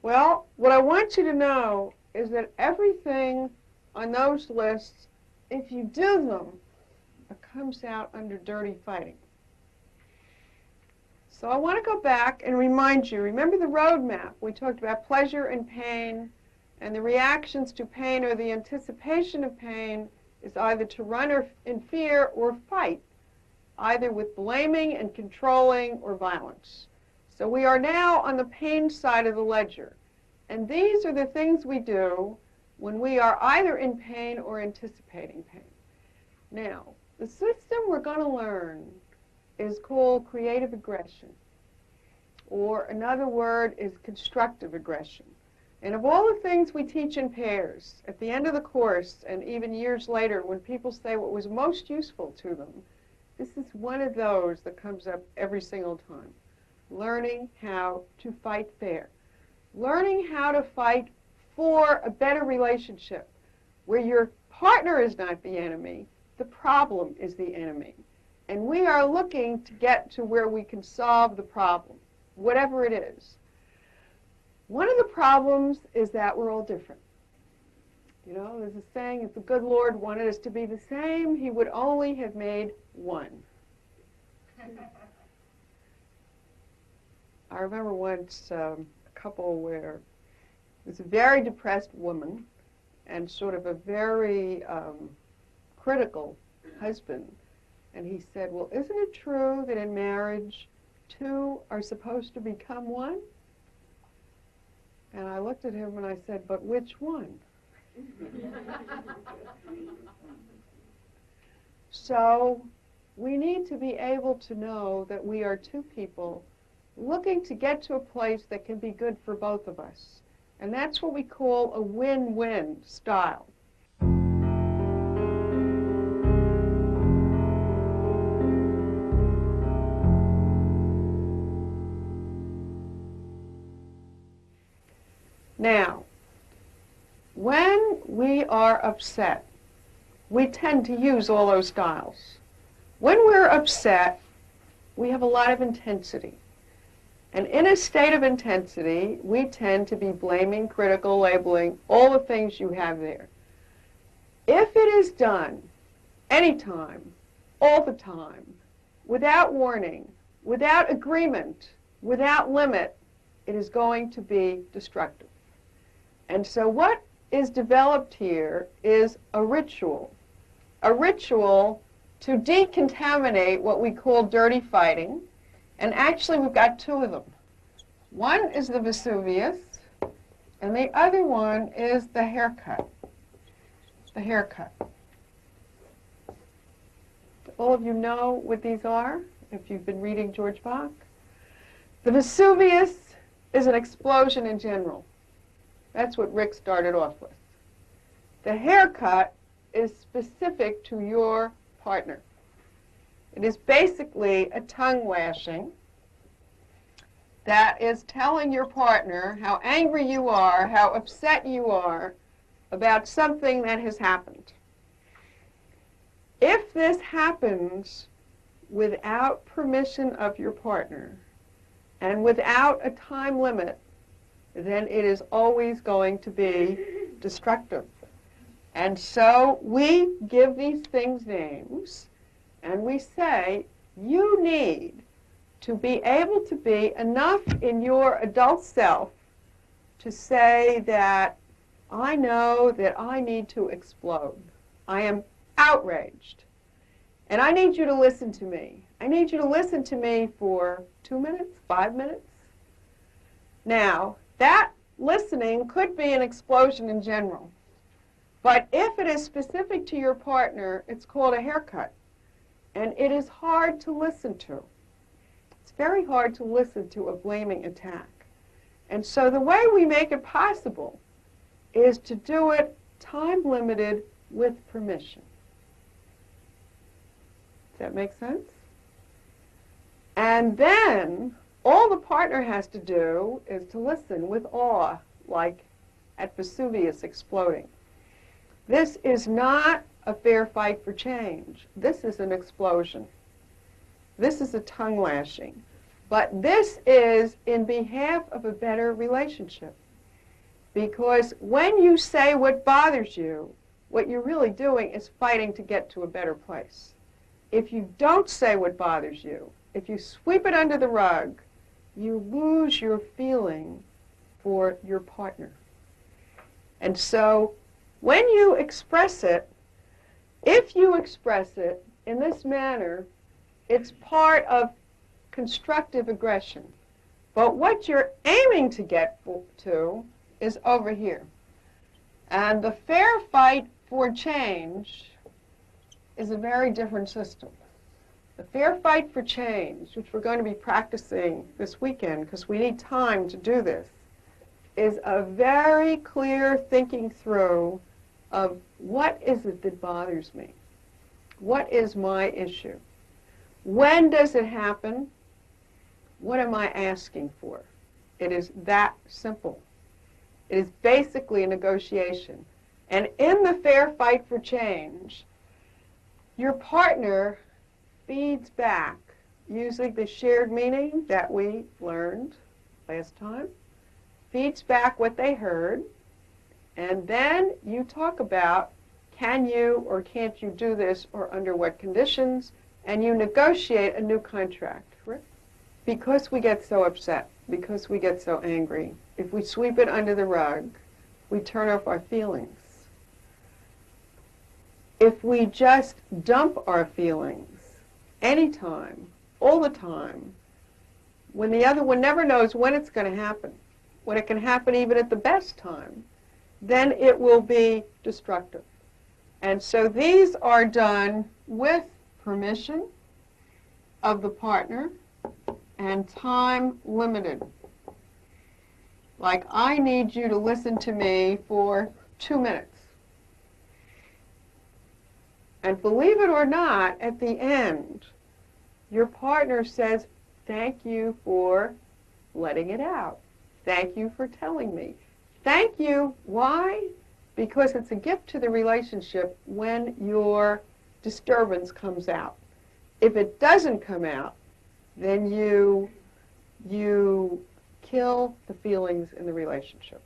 Well, what I want you to know is that everything on those lists, if you do them, it comes out under dirty fighting. So I want to go back and remind you, remember the roadmap. We talked about pleasure and pain, and the reactions to pain or the anticipation of pain is either to run in fear or fight, either with blaming and controlling or violence. So we are now on the pain side of the ledger. And these are the things we do when we are either in pain or anticipating pain. Now, the system we're going to learn is called creative aggression, or another word is constructive aggression. And of all the things we teach in pairs, at the end of the course, and even years later, when people say what was most useful to them, this is one of those that comes up every single time. Learning how to fight fair. Learning how to fight for a better relationship where your partner is not the enemy, the problem is the enemy. And we are looking to get to where we can solve the problem, whatever it is. One of the problems is that we're all different. You know, there's a saying, if the good Lord wanted us to be the same, he would only have made one. I remember once a couple where it was a very depressed woman and sort of a very critical husband. And he said, well, isn't it true that in marriage, two are supposed to become one? And I looked at him and I said, but which one? So we need to be able to know that we are two people looking to get to a place that can be good for both of us. And that's what we call a win-win style. Now, when we are upset, we tend to use all those styles. When we're upset, we have a lot of intensity. And in a state of intensity, we tend to be blaming, critical, labeling, all the things you have there. If it is done anytime, all the time, without warning, without agreement, without limit, it is going to be destructive. And so what is developed here is a ritual to decontaminate what we call dirty fighting. And actually, we've got two of them. One is the Vesuvius, and the other one is the haircut. The haircut. All of you know what these are, if you've been reading George Bach. The Vesuvius is an explosion in general. That's what Rick started off with. The haircut is specific to your partner. It is basically a tongue lashing that is telling your partner how angry you are, how upset you are about something that has happened. If this happens without permission of your partner and without a time limit, then it is always going to be destructive. And so we give these things names, and we say, you need to be able to be enough in your adult self to say that I know that I need to explode. I am outraged. And I need you to listen to me. I need you to listen to me for 2 minutes, 5 minutes. Now, that listening could be an explosion in general. But if it is specific to your partner, it's called a haircut. And it is hard to listen to. It's very hard to listen to a blaming attack. And so the way we make it possible is to do it time-limited with permission. Does that make sense? And then all the partner has to do is to listen with awe, like at Vesuvius exploding. This is not a fair fight for change. This is an explosion. This is a tongue lashing. But this is in behalf of a better relationship. Because when you say what bothers you, what you're really doing is fighting to get to a better place. If you don't say what bothers you, if you sweep it under the rug, you lose your feeling for your partner. And so when you express it, if you express it in this manner, it's part of constructive aggression. But what you're aiming to get to is over here. And the fair fight for change is a very different system. The fair fight for change, which we're going to be practicing this weekend because we need time to do this, is a very clear thinking through of what is it that bothers me? What is my issue? When does it happen? What am I asking for? It is that simple. It is basically a negotiation. And in the fair fight for change, your partner feeds back using the shared meaning that we learned last time, feeds back what they heard, and then you talk about can you or can't you do this or under what conditions, and you negotiate a new contract. Because we get so upset. because we get so angry. If we sweep it under the rug, we turn off our feelings. If we just dump our feelings anytime, all the time, when the other one never knows when it's going to happen, when it can happen even at the best time, then it will be destructive. And so these are done with permission of the partner and time limited. Like, I need you to listen to me for 2 minutes. And believe it or not, at the end, your partner says, thank you for letting it out. Thank you for telling me. Thank you. Why? Because it's a gift to the relationship when your disturbance comes out. If it doesn't come out, then you kill the feelings in the relationship.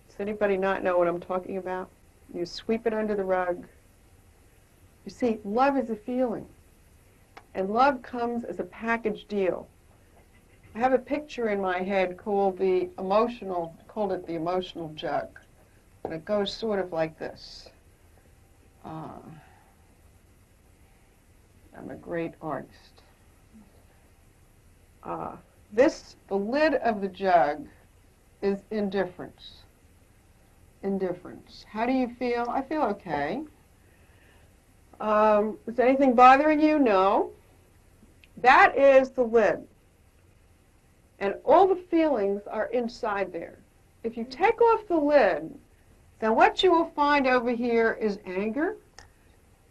Does anybody not know what I'm talking about? You sweep it under the rug. You see, love is a feeling. And love comes as a package deal. I have a picture in my head called I called it the emotional jug. And it goes sort of like this. I'm a great artist. The lid of the jug is indifference. Indifference. How do you feel? I feel okay. Is anything bothering you? No. That is the lid. And all the feelings are inside there. If you take off the lid, then what you will find over here is anger,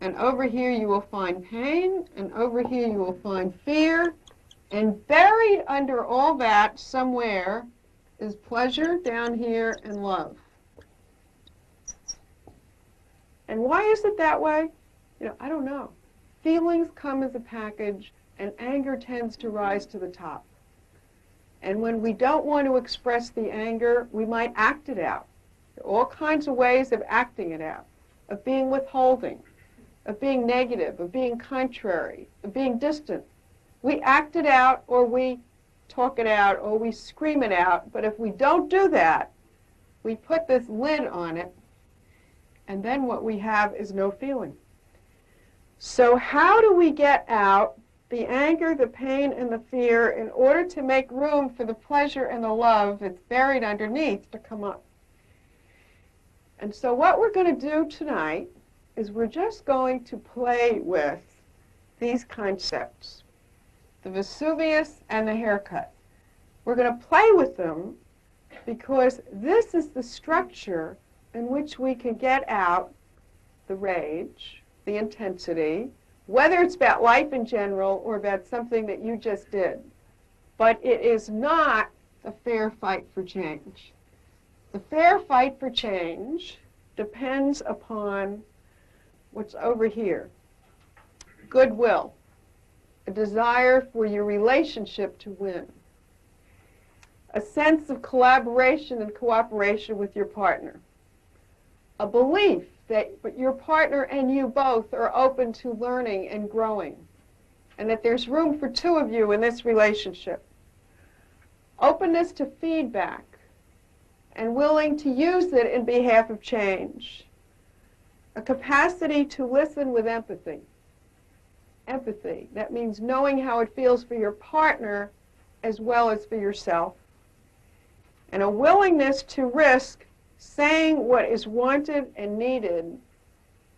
and over here you will find pain, and over here you will find fear, and buried under all that somewhere is pleasure down here and love. And why is it that way? I don't know. Feelings come as a package, and anger tends to rise to the top. And when we don't want to express the anger, we might act it out. There are all kinds of ways of acting it out, of being withholding, of being negative, of being contrary, of being distant. We act it out, or we talk it out, or we scream it out. But if we don't do that, we put this lid on it, and then what we have is no feeling. So how do we get out the anger, the pain, and the fear in order to make room for the pleasure and the love that's buried underneath to come up? And so what we're going to do tonight is we're just going to play with these concepts, the Vesuvius and the haircut. We're going to play with them because this is the structure in which we can get out the rage, the intensity, whether it's about life in general or about something that you just did. But it is not a fair fight for change. The fair fight for change depends upon what's over here. Goodwill, a desire for your relationship to win, a sense of collaboration and cooperation with your partner, a belief that your partner and you both are open to learning and growing, and that there's room for two of you in this relationship. Openness to feedback and willing to use it in behalf of change. A capacity to listen with empathy. Empathy, that means knowing how it feels for your partner as well as for yourself. And a willingness to risk saying what is wanted and needed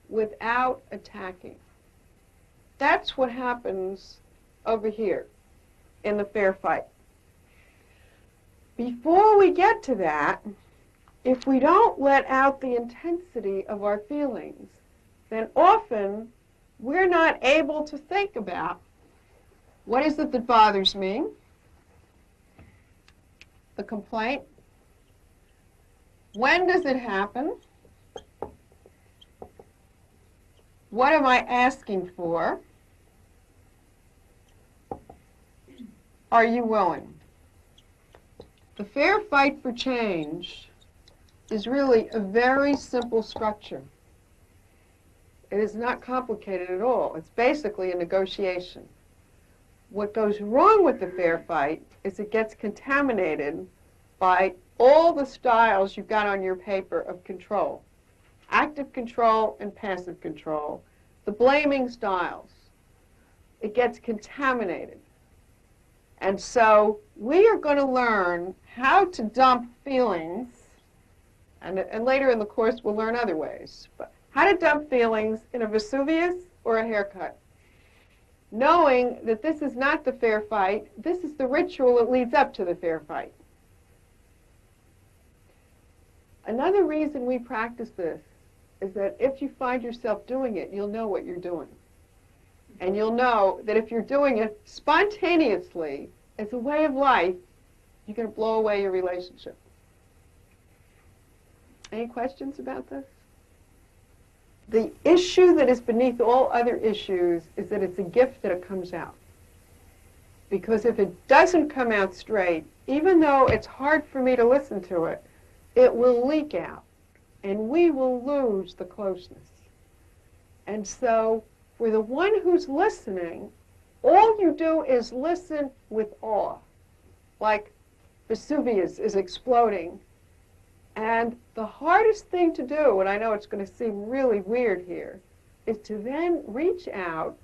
without attacking. That's what happens over here in the fair fight. Before we get to that, if we don't let out the intensity of our feelings, then often we're not able to think about what is it that bothers me, the complaint, when does it happen, what am I asking for, are you willing? The fair fight for change is really a very simple structure. It is not complicated at all. It's basically a negotiation. What goes wrong with the fair fight is it gets contaminated by all the styles you've got on your paper of control. Active control and passive control. The blaming styles. It gets contaminated. And so we are going to learn how to dump feelings, and later in the course we'll learn other ways, but how to dump feelings in a Vesuvius or a haircut, knowing that this is not the fair fight, this is the ritual that leads up to the fair fight. Another reason we practice this is that if you find yourself doing it, you'll know what you're doing. And you'll know that if you're doing it spontaneously as a way of life, you're going to blow away your relationship. Any questions about this? The issue that is beneath all other issues is that it's a gift that it comes out. Because if it doesn't come out straight, even though it's hard for me to listen to it, it will leak out, and we will lose the closeness. And so, for the one who's listening, all you do is listen with awe, like Vesuvius is exploding. And the hardest thing to do, and I know it's going to seem really weird here, is to then reach out,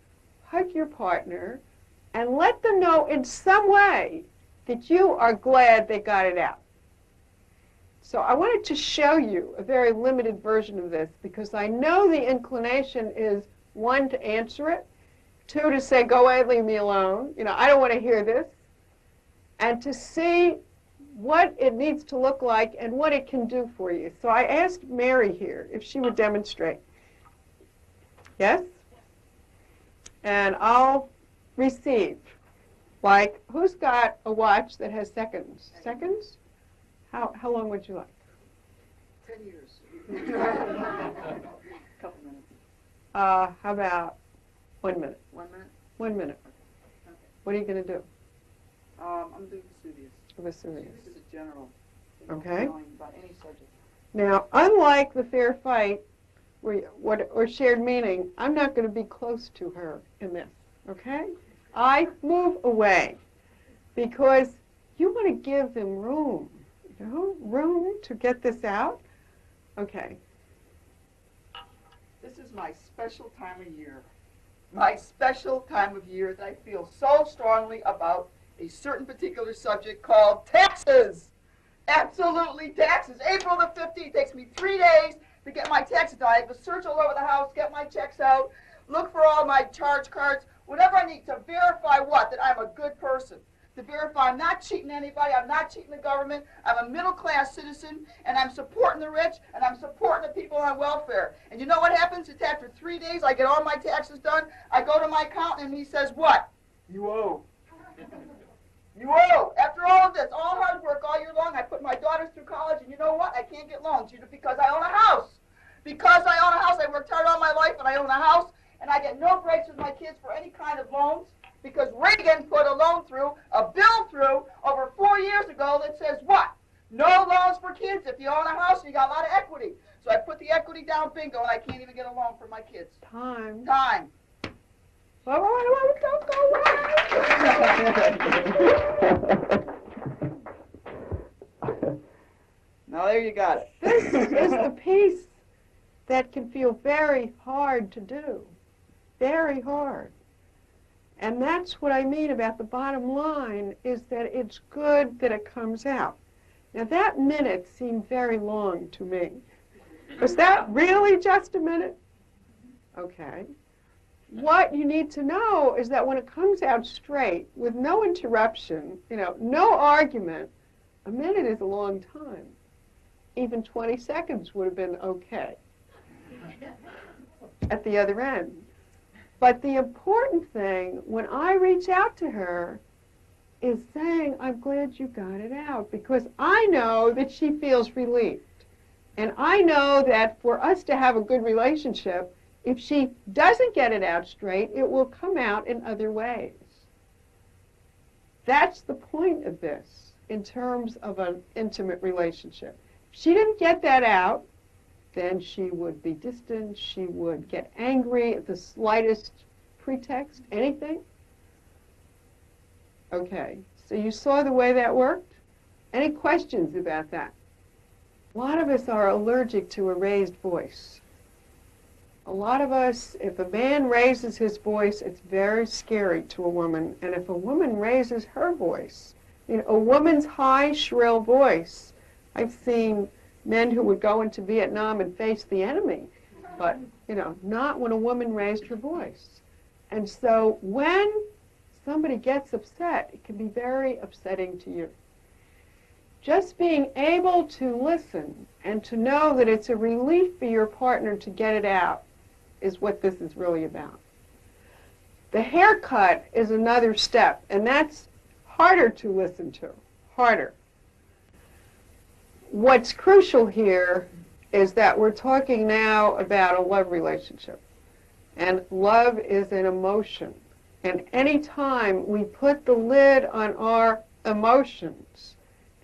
hug your partner, and let them know in some way that you are glad they got it out. So I wanted to show you a very limited version of this because I know the inclination is, one, to answer it, two, to say, go away, leave me alone. You know, I don't want to hear this. And to see what it needs to look like and what it can do for you. So I asked Mary here if she would demonstrate. Yes? And I'll receive. Like, who's got a watch that has seconds? Seconds? How long would you like? 10 years. Couple minutes. How about 1 minute? 1 minute? 1 minute. Okay. What are you going to do? I'm doing Vesuvius. Vesuvius. This is a general. Okay. Knowing about any subject. Now, unlike the fair fight or shared meaning, I'm not going to be close to her in this, okay? I move away because you want to give them room, you know, room to get this out. Okay. This is my special time of year. My special time of year that I feel so strongly about a certain particular subject called taxes. Absolutely taxes. April the 15th takes me 3 days to get my taxes done. I have to search all over the house, get my checks out, look for all my charge cards, whatever I need to verify what? That I'm a good person. To verify I'm not cheating anybody, I'm not cheating the government, I'm a middle-class citizen, and I'm supporting the rich, and I'm supporting the people on welfare. And you know what happens? It's after 3 days, I get all my taxes done, I go to my accountant, and he says, what? You owe. You owe. After all of this, all hard work all year long, I put my daughters through college, and you know what? I can't get loans because I own a house. Because I own a house, I worked hard all my life, and I own a house, and I get no breaks with my kids for any kind of loans. Because Reagan put a loan through, a bill through, over 4 years ago that says what? No loans for kids if you own a house and you got a lot of equity. So I put the equity down, bingo, and I can't even get a loan for my kids. Time. Time. Don't go away. Now there you got it. This is the piece that can feel very hard to do. Very hard. And that's what I mean about the bottom line, is that it's good that it comes out. Now that minute seemed very long to me. Was that really just a minute? Okay. What you need to know is that when it comes out straight, with no interruption, you know, no argument, a minute is a long time. Even 20 seconds would have been okay at the other end. But the important thing, when I reach out to her, is saying, I'm glad you got it out, because I know that she feels relieved. And I know that for us to have a good relationship, if she doesn't get it out straight, it will come out in other ways. That's the point of this in terms of an intimate relationship. If she didn't get that out, then she would be distant, she would get angry at the slightest pretext, anything. Okay, so you saw the way that worked? Any questions about that? A lot of us are allergic to a raised voice. A lot of us, if a man raises his voice, it's very scary to a woman. And if a woman raises her voice, a woman's high, shrill voice, I've seen men who would go into Vietnam and face the enemy, but, not when a woman raised her voice. And so when somebody gets upset, it can be very upsetting to you. Just being able to listen and to know that it's a relief for your partner to get it out is what this is really about. The haircut is another step, and that's harder to listen to, harder. What's crucial here is that we're talking now about a love relationship, and love is an emotion. And any time we put the lid on our emotions,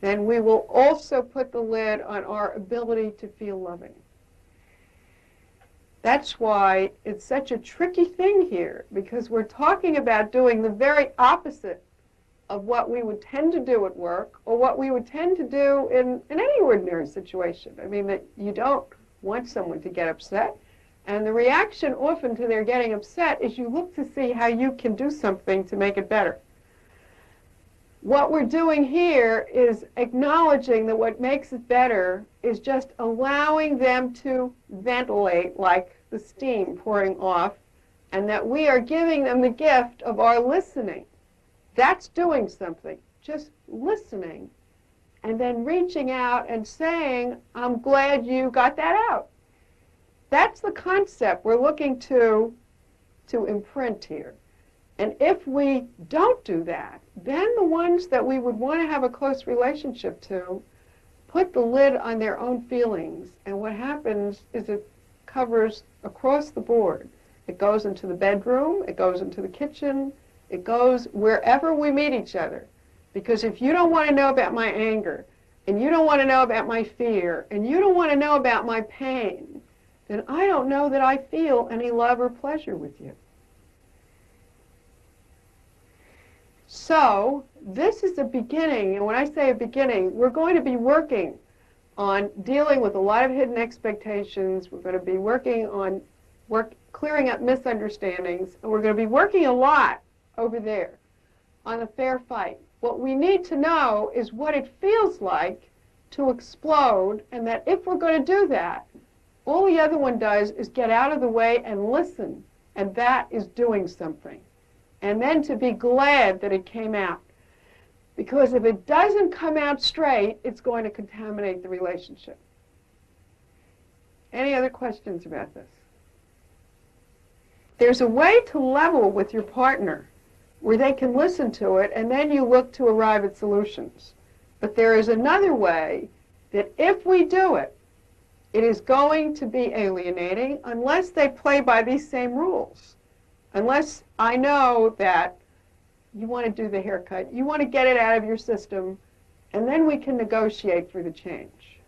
then we will also put the lid on our ability to feel loving. That's why it's such a tricky thing here, because we're talking about doing the very opposite of what we would tend to do at work or what we would tend to do in any ordinary situation. I mean, that you don't want someone to get upset. And the reaction often to their getting upset is you look to see how you can do something to make it better. What we're doing here is acknowledging that what makes it better is just allowing them to ventilate like the steam pouring off, and that we are giving them the gift of our listening. That's doing something, just listening, and then reaching out and saying, I'm glad you got that out. That's the concept we're looking to imprint here. And if we don't do that, then the ones that we would want to have a close relationship to put the lid on their own feelings. And what happens is it covers across the board. It goes into the bedroom, it goes into the kitchen, it goes wherever we meet each other. Because if you don't want to know about my anger, and you don't want to know about my fear, and you don't want to know about my pain, then I don't know that I feel any love or pleasure with you. So this is a beginning, and when I say a beginning, we're going to be working on dealing with a lot of hidden expectations. We're going to be working on clearing up misunderstandings, and we're going to be working a lot over there on the fair fight. What we need to know is what it feels like to explode, and that if we're going to do that, all the other one does is get out of the way and listen, and that is doing something. And then to be glad that it came out. Because if it doesn't come out straight, it's going to contaminate the relationship. Any other questions about this? There's a way to level with your partner where they can listen to it, and then you look to arrive at solutions. But there is another way that if we do it, it is going to be alienating unless they play by these same rules. Unless I know that you want to do the haircut, you want to get it out of your system, and then we can negotiate for the change.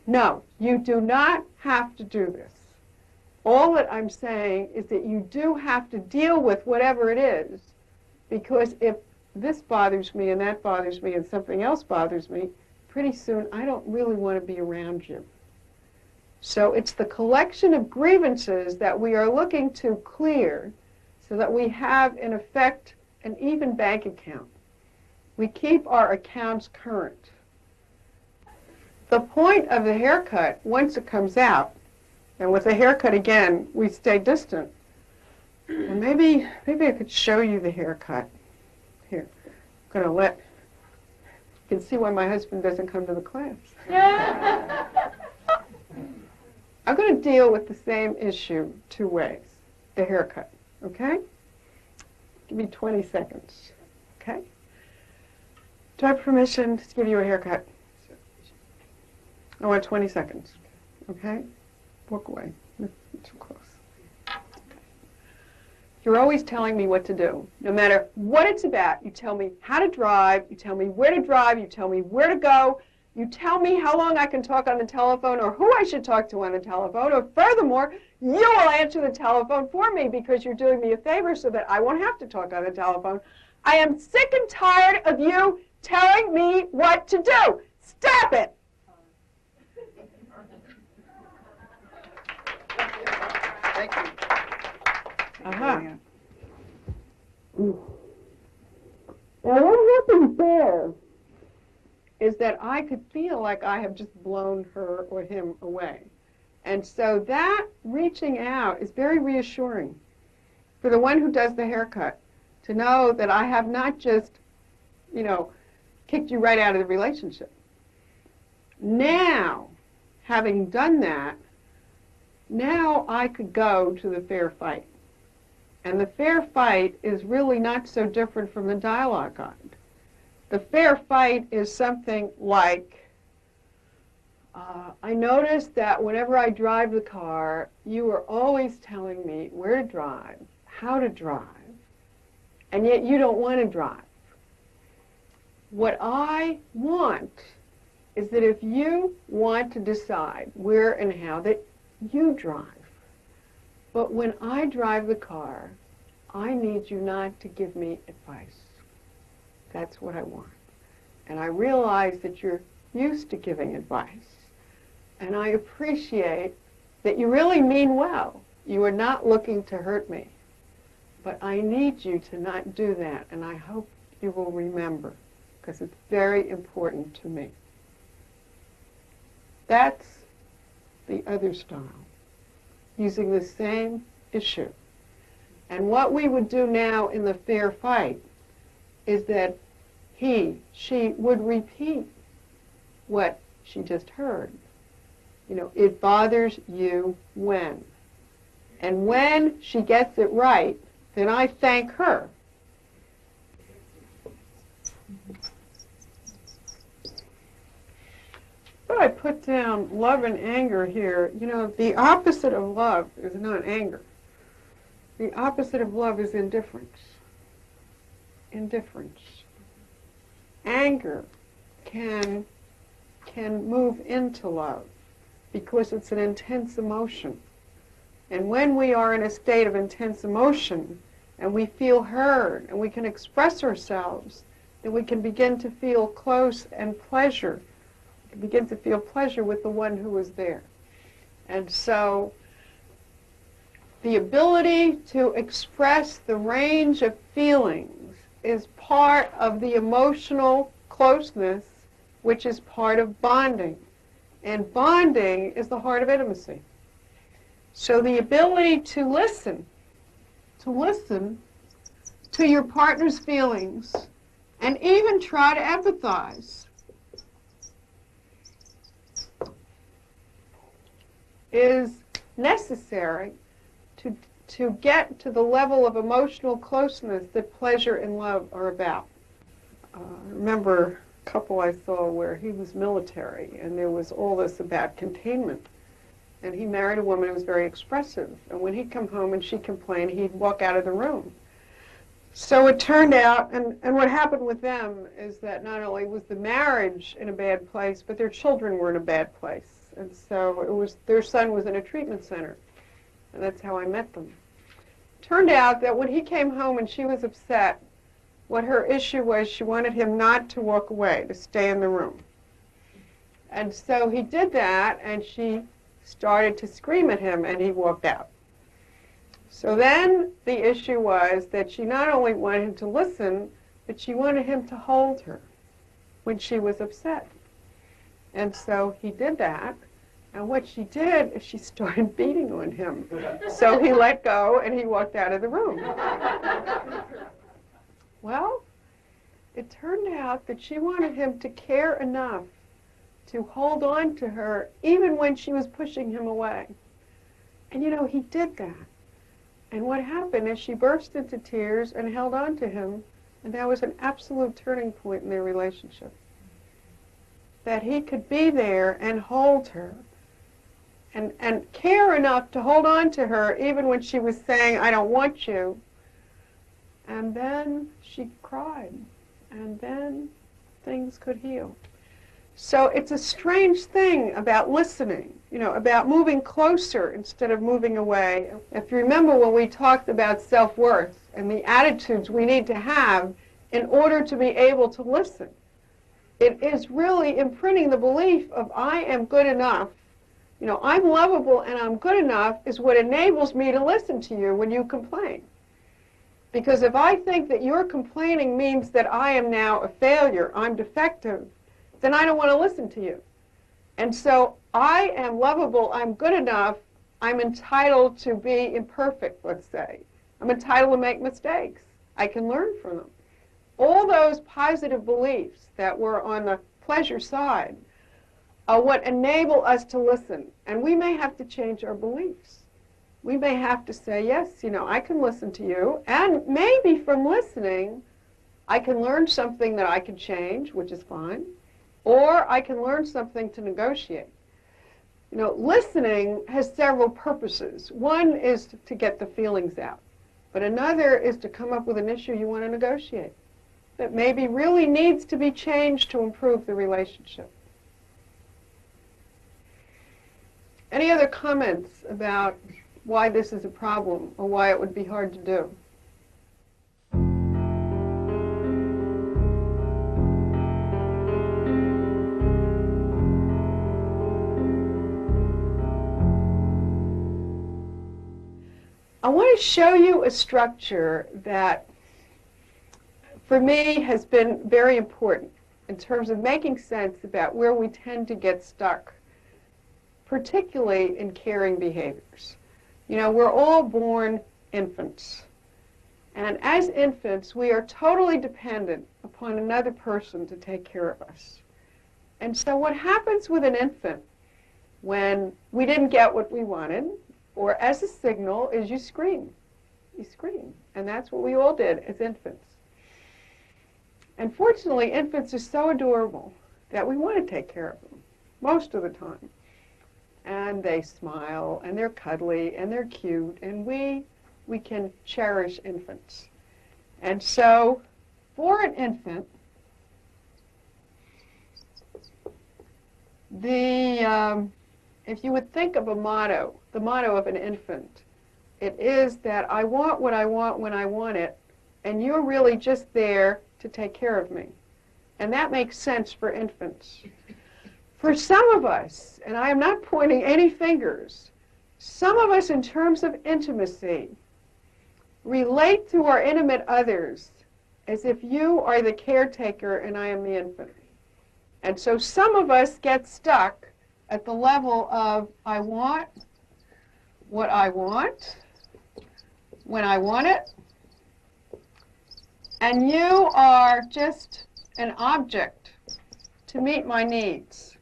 No, you do not have to do this. All that I'm saying is that you do have to deal with whatever it is, because if this bothers me and that bothers me and something else bothers me, pretty soon I don't really want to be around you. So it's the collection of grievances that we are looking to clear so that we have, in effect, an even bank account. We keep our accounts current. The point of the haircut, once it comes out, and with the haircut again, we stay distant. And maybe I could show you the haircut. Here, I'm going to you can see why my husband doesn't come to the class. I'm going to deal with the same issue two ways, the haircut, okay? Give me 20 seconds, okay? Do I have permission to give you a haircut? I want 20 seconds, okay? Walk away, too close. You're always telling me what to do. No matter what it's about, you tell me how to drive, you tell me where to drive, you tell me where to go, You tell me how long I can talk on the telephone or who I should talk to on the telephone, or furthermore, you will answer the telephone for me because you're doing me a favor so that I won't have to talk on the telephone. I am sick and tired of you telling me what to do. Stop it! Thank you. Uh-huh. Now what happens there is that I could feel like I have just blown her or him away. And so that reaching out is very reassuring for the one who does the haircut, to know that I have not just, kicked you right out of the relationship. Now, having done that, now I could go to the fair fight. And the fair fight is really not so different from the dialogue guide. The fair fight is something like, I noticed that whenever I drive the car, you are always telling me where to drive, how to drive, and yet you don't want to drive. What I want is that if you want to decide where and how, that you drive. But when I drive the car, I need you not to give me advice. That's what I want. And I realize that you're used to giving advice. And I appreciate that you really mean well. You are not looking to hurt me. But I need you to not do that. And I hope you will remember, because it's very important to me. That's the other style, using the same issue. And what we would do now in the fair fight is that she would repeat what she just heard. It bothers you when. And when she gets it right, then I thank her. But I put down love and anger here. The opposite of love is not anger. The opposite of love is indifference. Indifference. Anger can move into love because it's an intense emotion. And when we are in a state of intense emotion and we feel heard and we can express ourselves, then we can begin to feel close and pleasure. We can begin to feel pleasure with the one who is there. And so the ability to express the range of feelings is part of the emotional closeness, which is part of bonding. And bonding is the heart of intimacy. So the ability to listen to your partner's feelings and even try to empathize is necessary to get to the level of emotional closeness that pleasure and love are about. I remember a couple I saw where he was military, and there was all this about containment. And he married a woman who was very expressive. And when he'd come home and she complained, he'd walk out of the room. So it turned out, and what happened with them is that not only was the marriage in a bad place, but their children were in a bad place. And so their son was in a treatment center. And that's how I met them. Turned out that when he came home and she was upset, what her issue was, she wanted him not to walk away, to stay in the room. And so he did that, and she started to scream at him, and he walked out. So then the issue was that she not only wanted him to listen, but she wanted him to hold her when she was upset. And so he did that, and what she did is she started beating on him. So he let go, and he walked out of the room. Well, it turned out that she wanted him to care enough to hold on to her even when she was pushing him away. And he did that. And what happened is she burst into tears and held on to him, and that was an absolute turning point in their relationship. That he could be there and hold her and care enough to hold on to her even when she was saying, I don't want you. And then she cried, and then things could heal. So it's a strange thing about listening, about moving closer instead of moving away. If you remember when we talked about self-worth and the attitudes we need to have in order to be able to listen, it is really imprinting the belief of I am good enough. I'm lovable and I'm good enough is what enables me to listen to you when you complain. Because if I think that your complaining means that I am now a failure, I'm defective, then I don't want to listen to you. And so I am lovable, I'm good enough, I'm entitled to be imperfect, let's say. I'm entitled to make mistakes. I can learn from them. All those positive beliefs that were on the pleasure side are what enable us to listen. And we may have to change our beliefs. We may have to say, yes, I can listen to you. And maybe from listening, I can learn something that I can change, which is fine. Or I can learn something to negotiate. Listening has several purposes. One is to get the feelings out. But another is to come up with an issue you want to negotiate that maybe really needs to be changed to improve the relationship. Any other comments about why this is a problem or why it would be hard to do? I want to show you a structure that, for me, has been very important in terms of making sense about where we tend to get stuck, particularly in caring behaviors. We're all born infants. And as infants, we are totally dependent upon another person to take care of us. And so what happens with an infant when we didn't get what we wanted, or as a signal, is you scream. You scream. And that's what we all did as infants. And fortunately, infants are so adorable that we want to take care of them most of the time. And they smile, and they're cuddly, and they're cute, and we can cherish infants. And so, for an infant, if you would think of a motto, the motto of an infant, it is that I want what I want when I want it, and you're really just there to take care of me. And that makes sense for infants. For some of us, and I am not pointing any fingers, some of us in terms of intimacy relate to our intimate others as if you are the caretaker and I am the infant. And so some of us get stuck at the level of I want what I want when I want it, and you are just an object to meet my needs.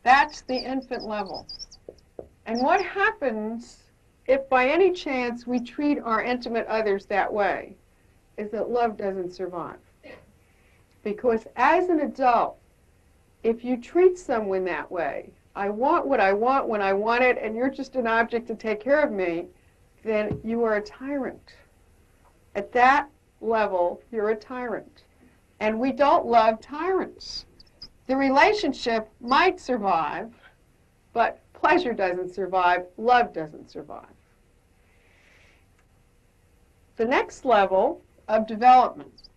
That's the infant level. And what happens if by any chance we treat our intimate others that way is that love doesn't survive. Because as an adult, if you treat someone that way, I want what I want when I want it, and you're just an object to take care of me, then you are a tyrant. At that level, you're a tyrant. And we don't love tyrants. The relationship might survive, but pleasure doesn't survive, love doesn't survive. The next level of development,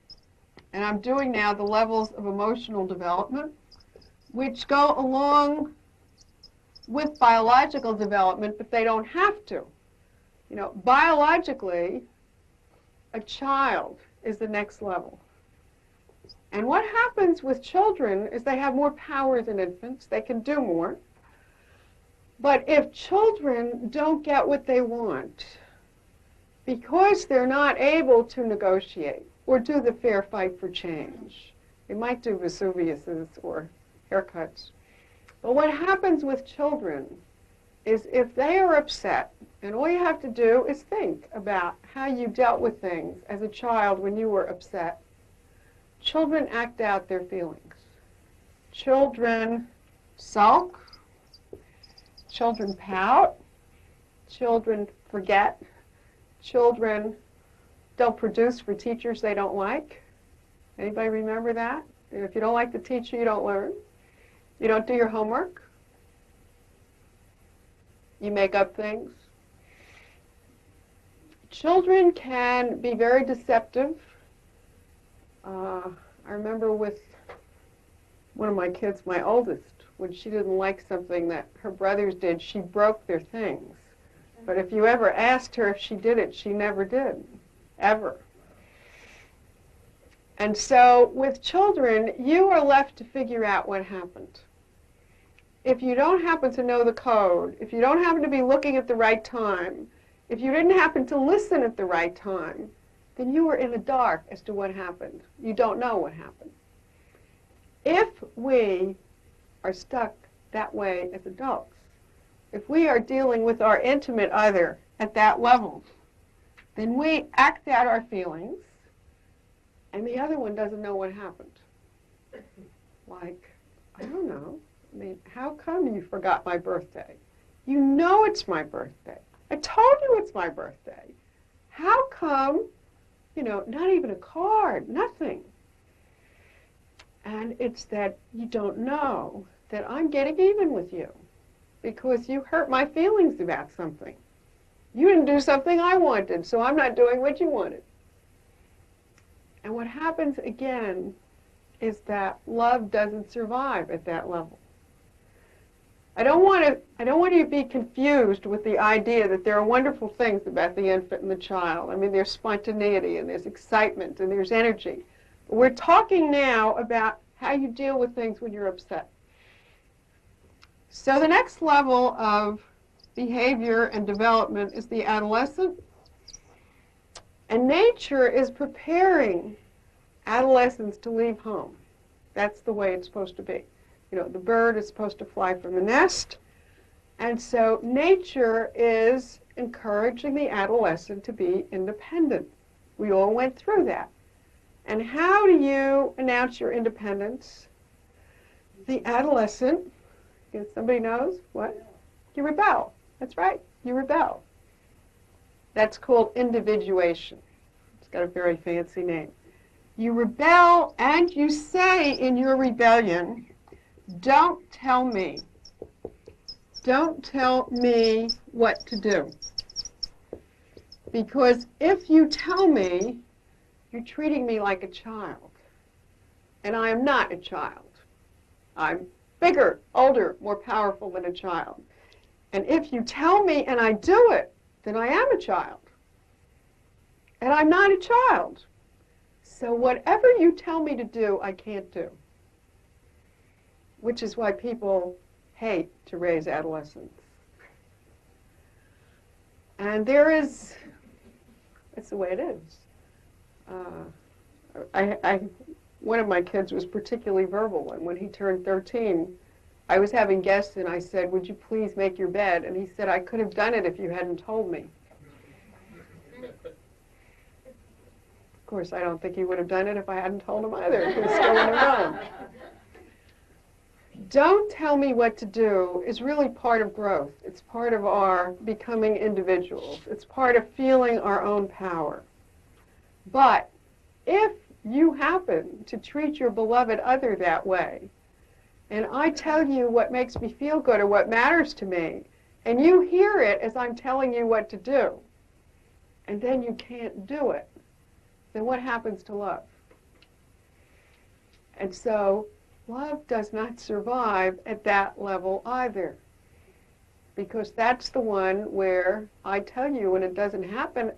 and I'm doing now the levels of emotional development, which go along with biological development, but they don't have to. Biologically, a child is the next level. And what happens with children is they have more power than infants. They can do more. But if children don't get what they want, because they're not able to negotiate or do the fair fight for change, they might do Vesuviuses or haircuts. But what happens with children is if they are upset, and all you have to do is think about how you dealt with things as a child when you were upset, children act out their feelings. Children sulk. Children pout. Children forget. Children don't produce for teachers they don't like. Anybody remember that? If you don't like the teacher, you don't learn. You don't do your homework. You make up things. Children can be very deceptive. I remember with one of my kids, my oldest, when she didn't like something that her brothers did, she broke their things. But if you ever asked her if she did it, she never did, ever. And so with children, you are left to figure out what happened. If you don't happen to know the code, if you don't happen to be looking at the right time, if you didn't happen to listen at the right time, then you were in the dark as to what happened. You don't know what happened. If we are stuck that way as adults, if we are dealing with our intimate other at that level, then we act out our feelings, and the other one doesn't know what happened. Like, I don't know. I mean, how come you forgot my birthday? You know it's my birthday. I told you it's my birthday. How come, not even a card, nothing? And it's that you don't know that I'm getting even with you because you hurt my feelings about something. You didn't do something I wanted, so I'm not doing what you wanted. And what happens again is that love doesn't survive at that level. I don't want you to be confused with the idea that there are wonderful things about the infant and the child. I mean, there's spontaneity and there's excitement and there's energy. But we're talking now about how you deal with things when you're upset. So the next level of behavior and development is the adolescent. And nature is preparing adolescents to leave home. That's the way it's supposed to be. The bird is supposed to fly from the nest. And so nature is encouraging the adolescent to be independent. We all went through that. And how do you announce your independence? The adolescent, somebody knows what? You rebel. That's right, you rebel. That's called individuation. It's got a very fancy name. You rebel and you say in your rebellion, don't tell me. Don't tell me what to do. Because if you tell me, you're treating me like a child. And I am not a child. I'm bigger, older, more powerful than a child. And if you tell me and I do it, then I am a child. And I'm not a child. So whatever you tell me to do, I can't do. Which is why people hate to raise adolescents. And that's the way it is. One of my kids was particularly verbal, and when he turned 13, I was having guests, and I said, would you please make your bed? And he said, I could have done it if you hadn't told me. Of course, I don't think he would have done it if I hadn't told him either. He was still in the room. Don't tell me what to do is really part of growth. It's part of our becoming individuals. It's part of feeling our own power. But if you happen to treat your beloved other that way, and I tell you what makes me feel good or what matters to me, and you hear it as I'm telling you what to do, and then you can't do it, then what happens to love? And so love does not survive at that level either, because that's the one where I tell you when it doesn't happen,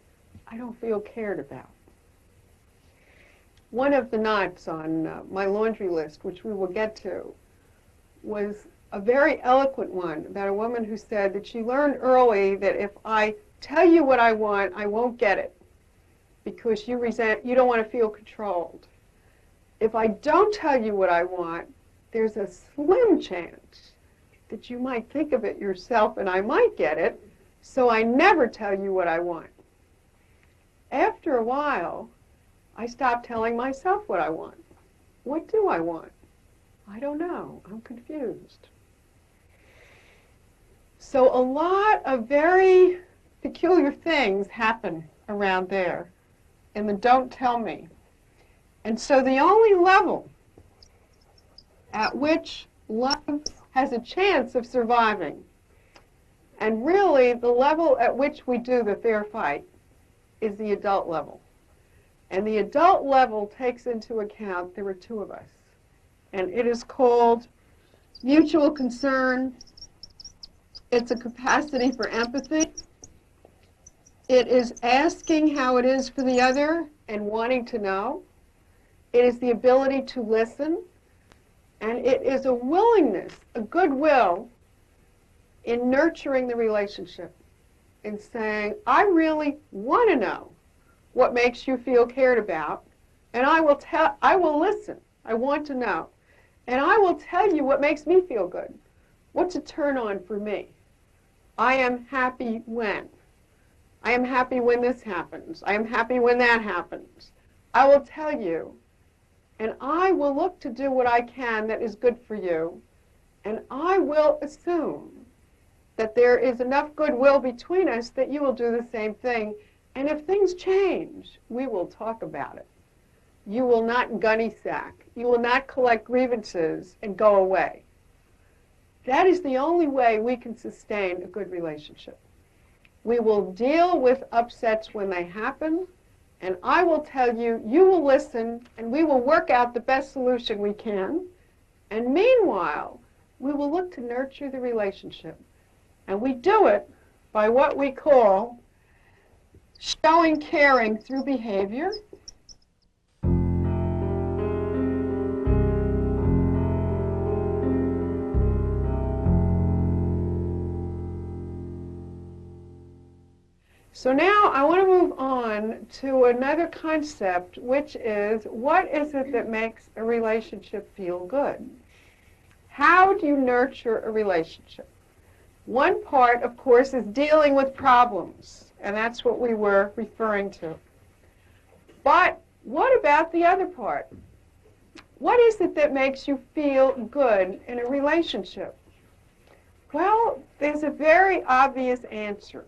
I don't feel cared about. One of the knots on my laundry list, which we will get to, was a very eloquent one about a woman who said that she learned early that if I tell you what I want, I won't get it because you don't want to feel controlled. If I don't tell you what I want, there's a slim chance that you might think of it yourself and I might get it, so I never tell you what I want. After a while, I stopped telling myself what I want. What do I want? I don't know. I'm confused. So a lot of very peculiar things happen around there in the don't tell me. And so the only level at which love has a chance of surviving, and really the level at which we do the fair fight, is the adult level. And the adult level takes into account there are two of us. And it is called mutual concern. It's a capacity for empathy. It is asking how it is for the other and wanting to know. It is the ability to listen. And it is a willingness, a goodwill in nurturing the relationship, in saying, I really want to know what makes you feel cared about, and I will listen. I want to know. And I will tell you what makes me feel good. What's a turn on for me? I am happy when. I am happy when this happens. I am happy when that happens. I will tell you, and I will look to do what I can that is good for you, and I will assume that there is enough goodwill between us that you will do the same thing. And if things change, we will talk about it. You will not gunny sack. You will not collect grievances and go away. That is the only way we can sustain a good relationship. We will deal with upsets when they happen, and I will tell you, you will listen, and we will work out the best solution we can. And meanwhile, we will look to nurture the relationship. And we do it by what we call showing caring through behavior. So now I want to move on to another concept, which is, what is it that makes a relationship feel good? How do you nurture a relationship? One part, of course, is dealing with problems, and that's what we were referring to. But what about the other part? What is it that makes you feel good in a relationship? Well, there's a very obvious answer.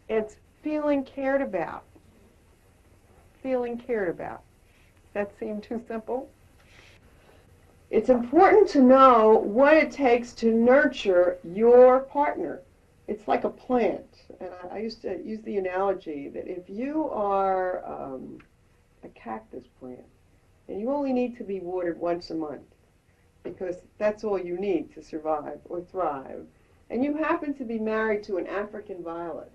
It's feeling cared about. Feeling cared about. That seem too simple? It's important to know what it takes to nurture your partner. It's like a plant. And I used to use the analogy that if you are a cactus plant, and you only need to be watered once a month, because that's all you need to survive or thrive, and you happen to be married to an African violet,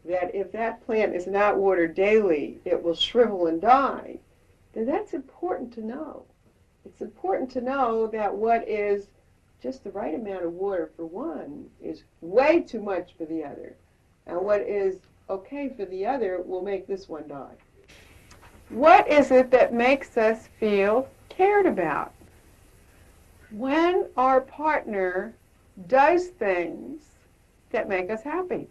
that if that plant is not watered daily, it will shrivel and die, then that's important to know. It's important to know that what is just the right amount of water for one is way too much for the other. And what is okay for the other will make this one die. What is it that makes us feel cared about? When our partner does things that make us happy.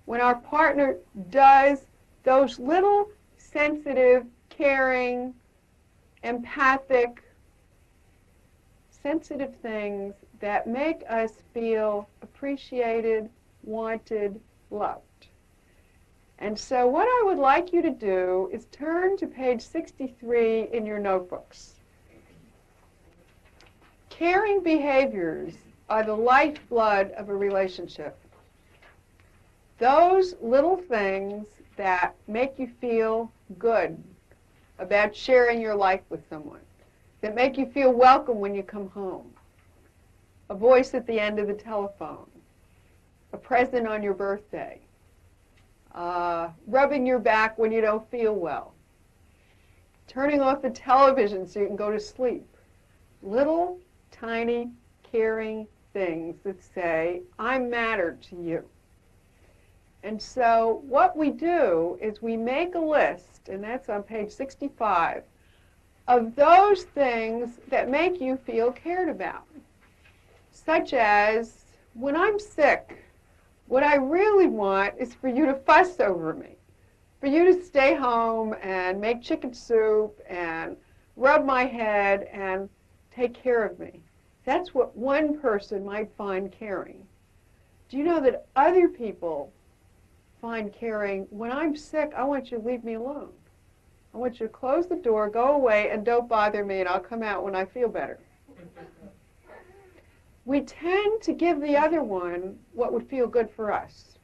When our partner does those little sensitive, caring, empathic, sensitive things that make us feel appreciated, wanted, loved. And so what I would like you to do is turn to page 63 in your notebooks. Caring behaviors are the lifeblood of a relationship. Those little things that make you feel good about sharing your life with someone, that make you feel welcome when you come home, a voice at the end of the telephone, a present on your birthday, rubbing your back when you don't feel well, turning off the television so you can go to sleep. Little, tiny, caring things that say, I matter to you. And so what we do is we make a list, and that's on page 65, of those things that make you feel cared about. Such as, when I'm sick, what I really want is for you to fuss over me, for you to stay home and make chicken soup and rub my head and take care of me. That's what one person might find caring. Do you know that other people find caring, when I'm sick, I want you to leave me alone. I want you to close the door, go away, and don't bother me, and I'll come out when I feel better. We tend to give the other one what would feel good for us.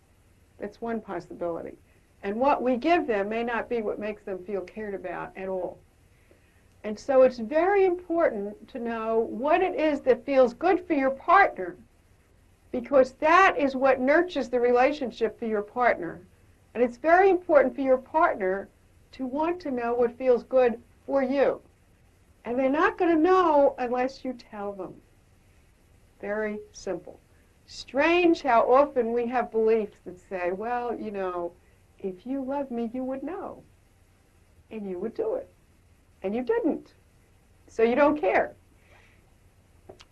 That's one possibility. And what we give them may not be what makes them feel cared about at all. And so it's very important to know what it is that feels good for your partner, because that is what nurtures the relationship for your partner. And it's very important for your partner to want to know what feels good for you. And they're not going to know unless you tell them. Very simple. Strange how often we have beliefs that say, well, you know, if you loved me, you would know. And you would do it. And you didn't. So you don't care.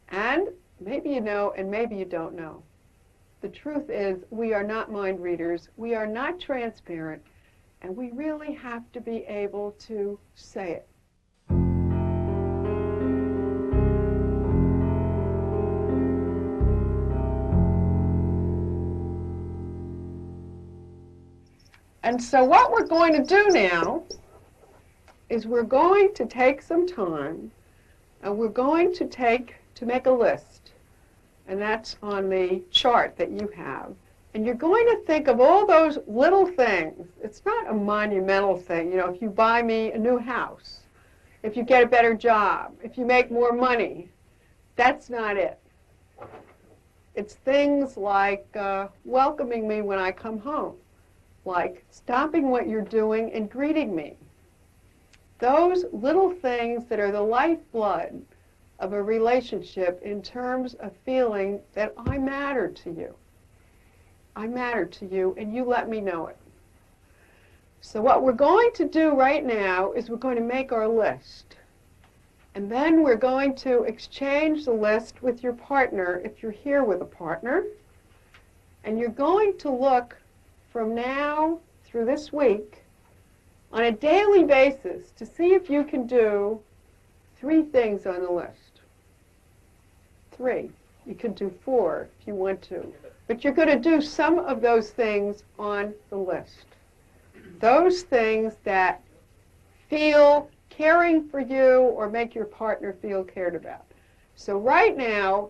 And maybe you know, and maybe you don't know. The truth is, we are not mind readers. We are not transparent. And we really have to be able to say it. And so what we're going to do now is we're going to take some time and we're going to make a list. And that's on the chart that you have. And you're going to think of all those little things. It's not a monumental thing. You know, if you buy me a new house, if you get a better job, if you make more money, that's not it. It's things like welcoming me when I come home, like stopping what you're doing and greeting me. Those little things that are the lifeblood of a relationship in terms of feeling that I matter to you. I matter to you, and you let me know it. So what we're going to do right now is we're going to make our list. And then we're going to exchange the list with your partner if you're here with a partner. And you're going to look from now through this week on a daily basis to see if you can do 3 things on the list. 3. You could do 4 if you want to. But you're going to do some of those things on the list. Those things that feel caring for you or make your partner feel cared about. So right now,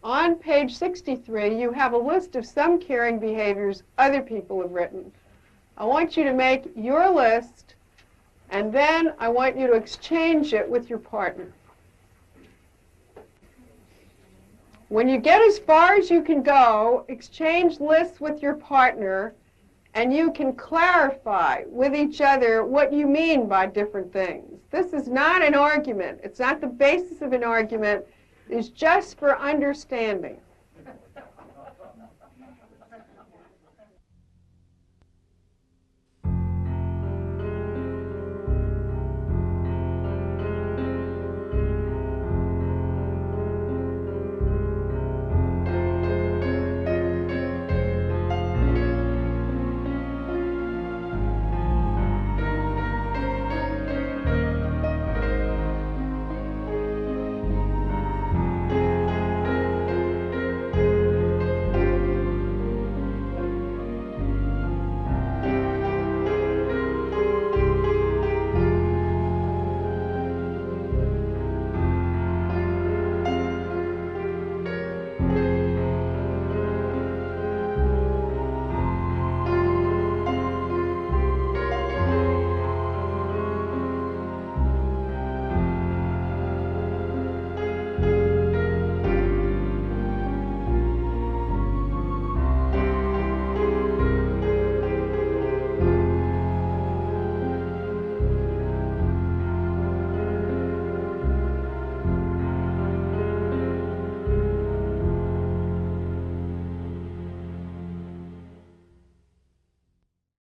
on page 63, you have a list of some caring behaviors other people have written. I want you to make your list, and then I want you to exchange it with your partner. When you get as far as you can go, exchange lists with your partner, and you can clarify with each other what you mean by different things. This is not an argument. It's not the basis of an argument. It's just for understanding.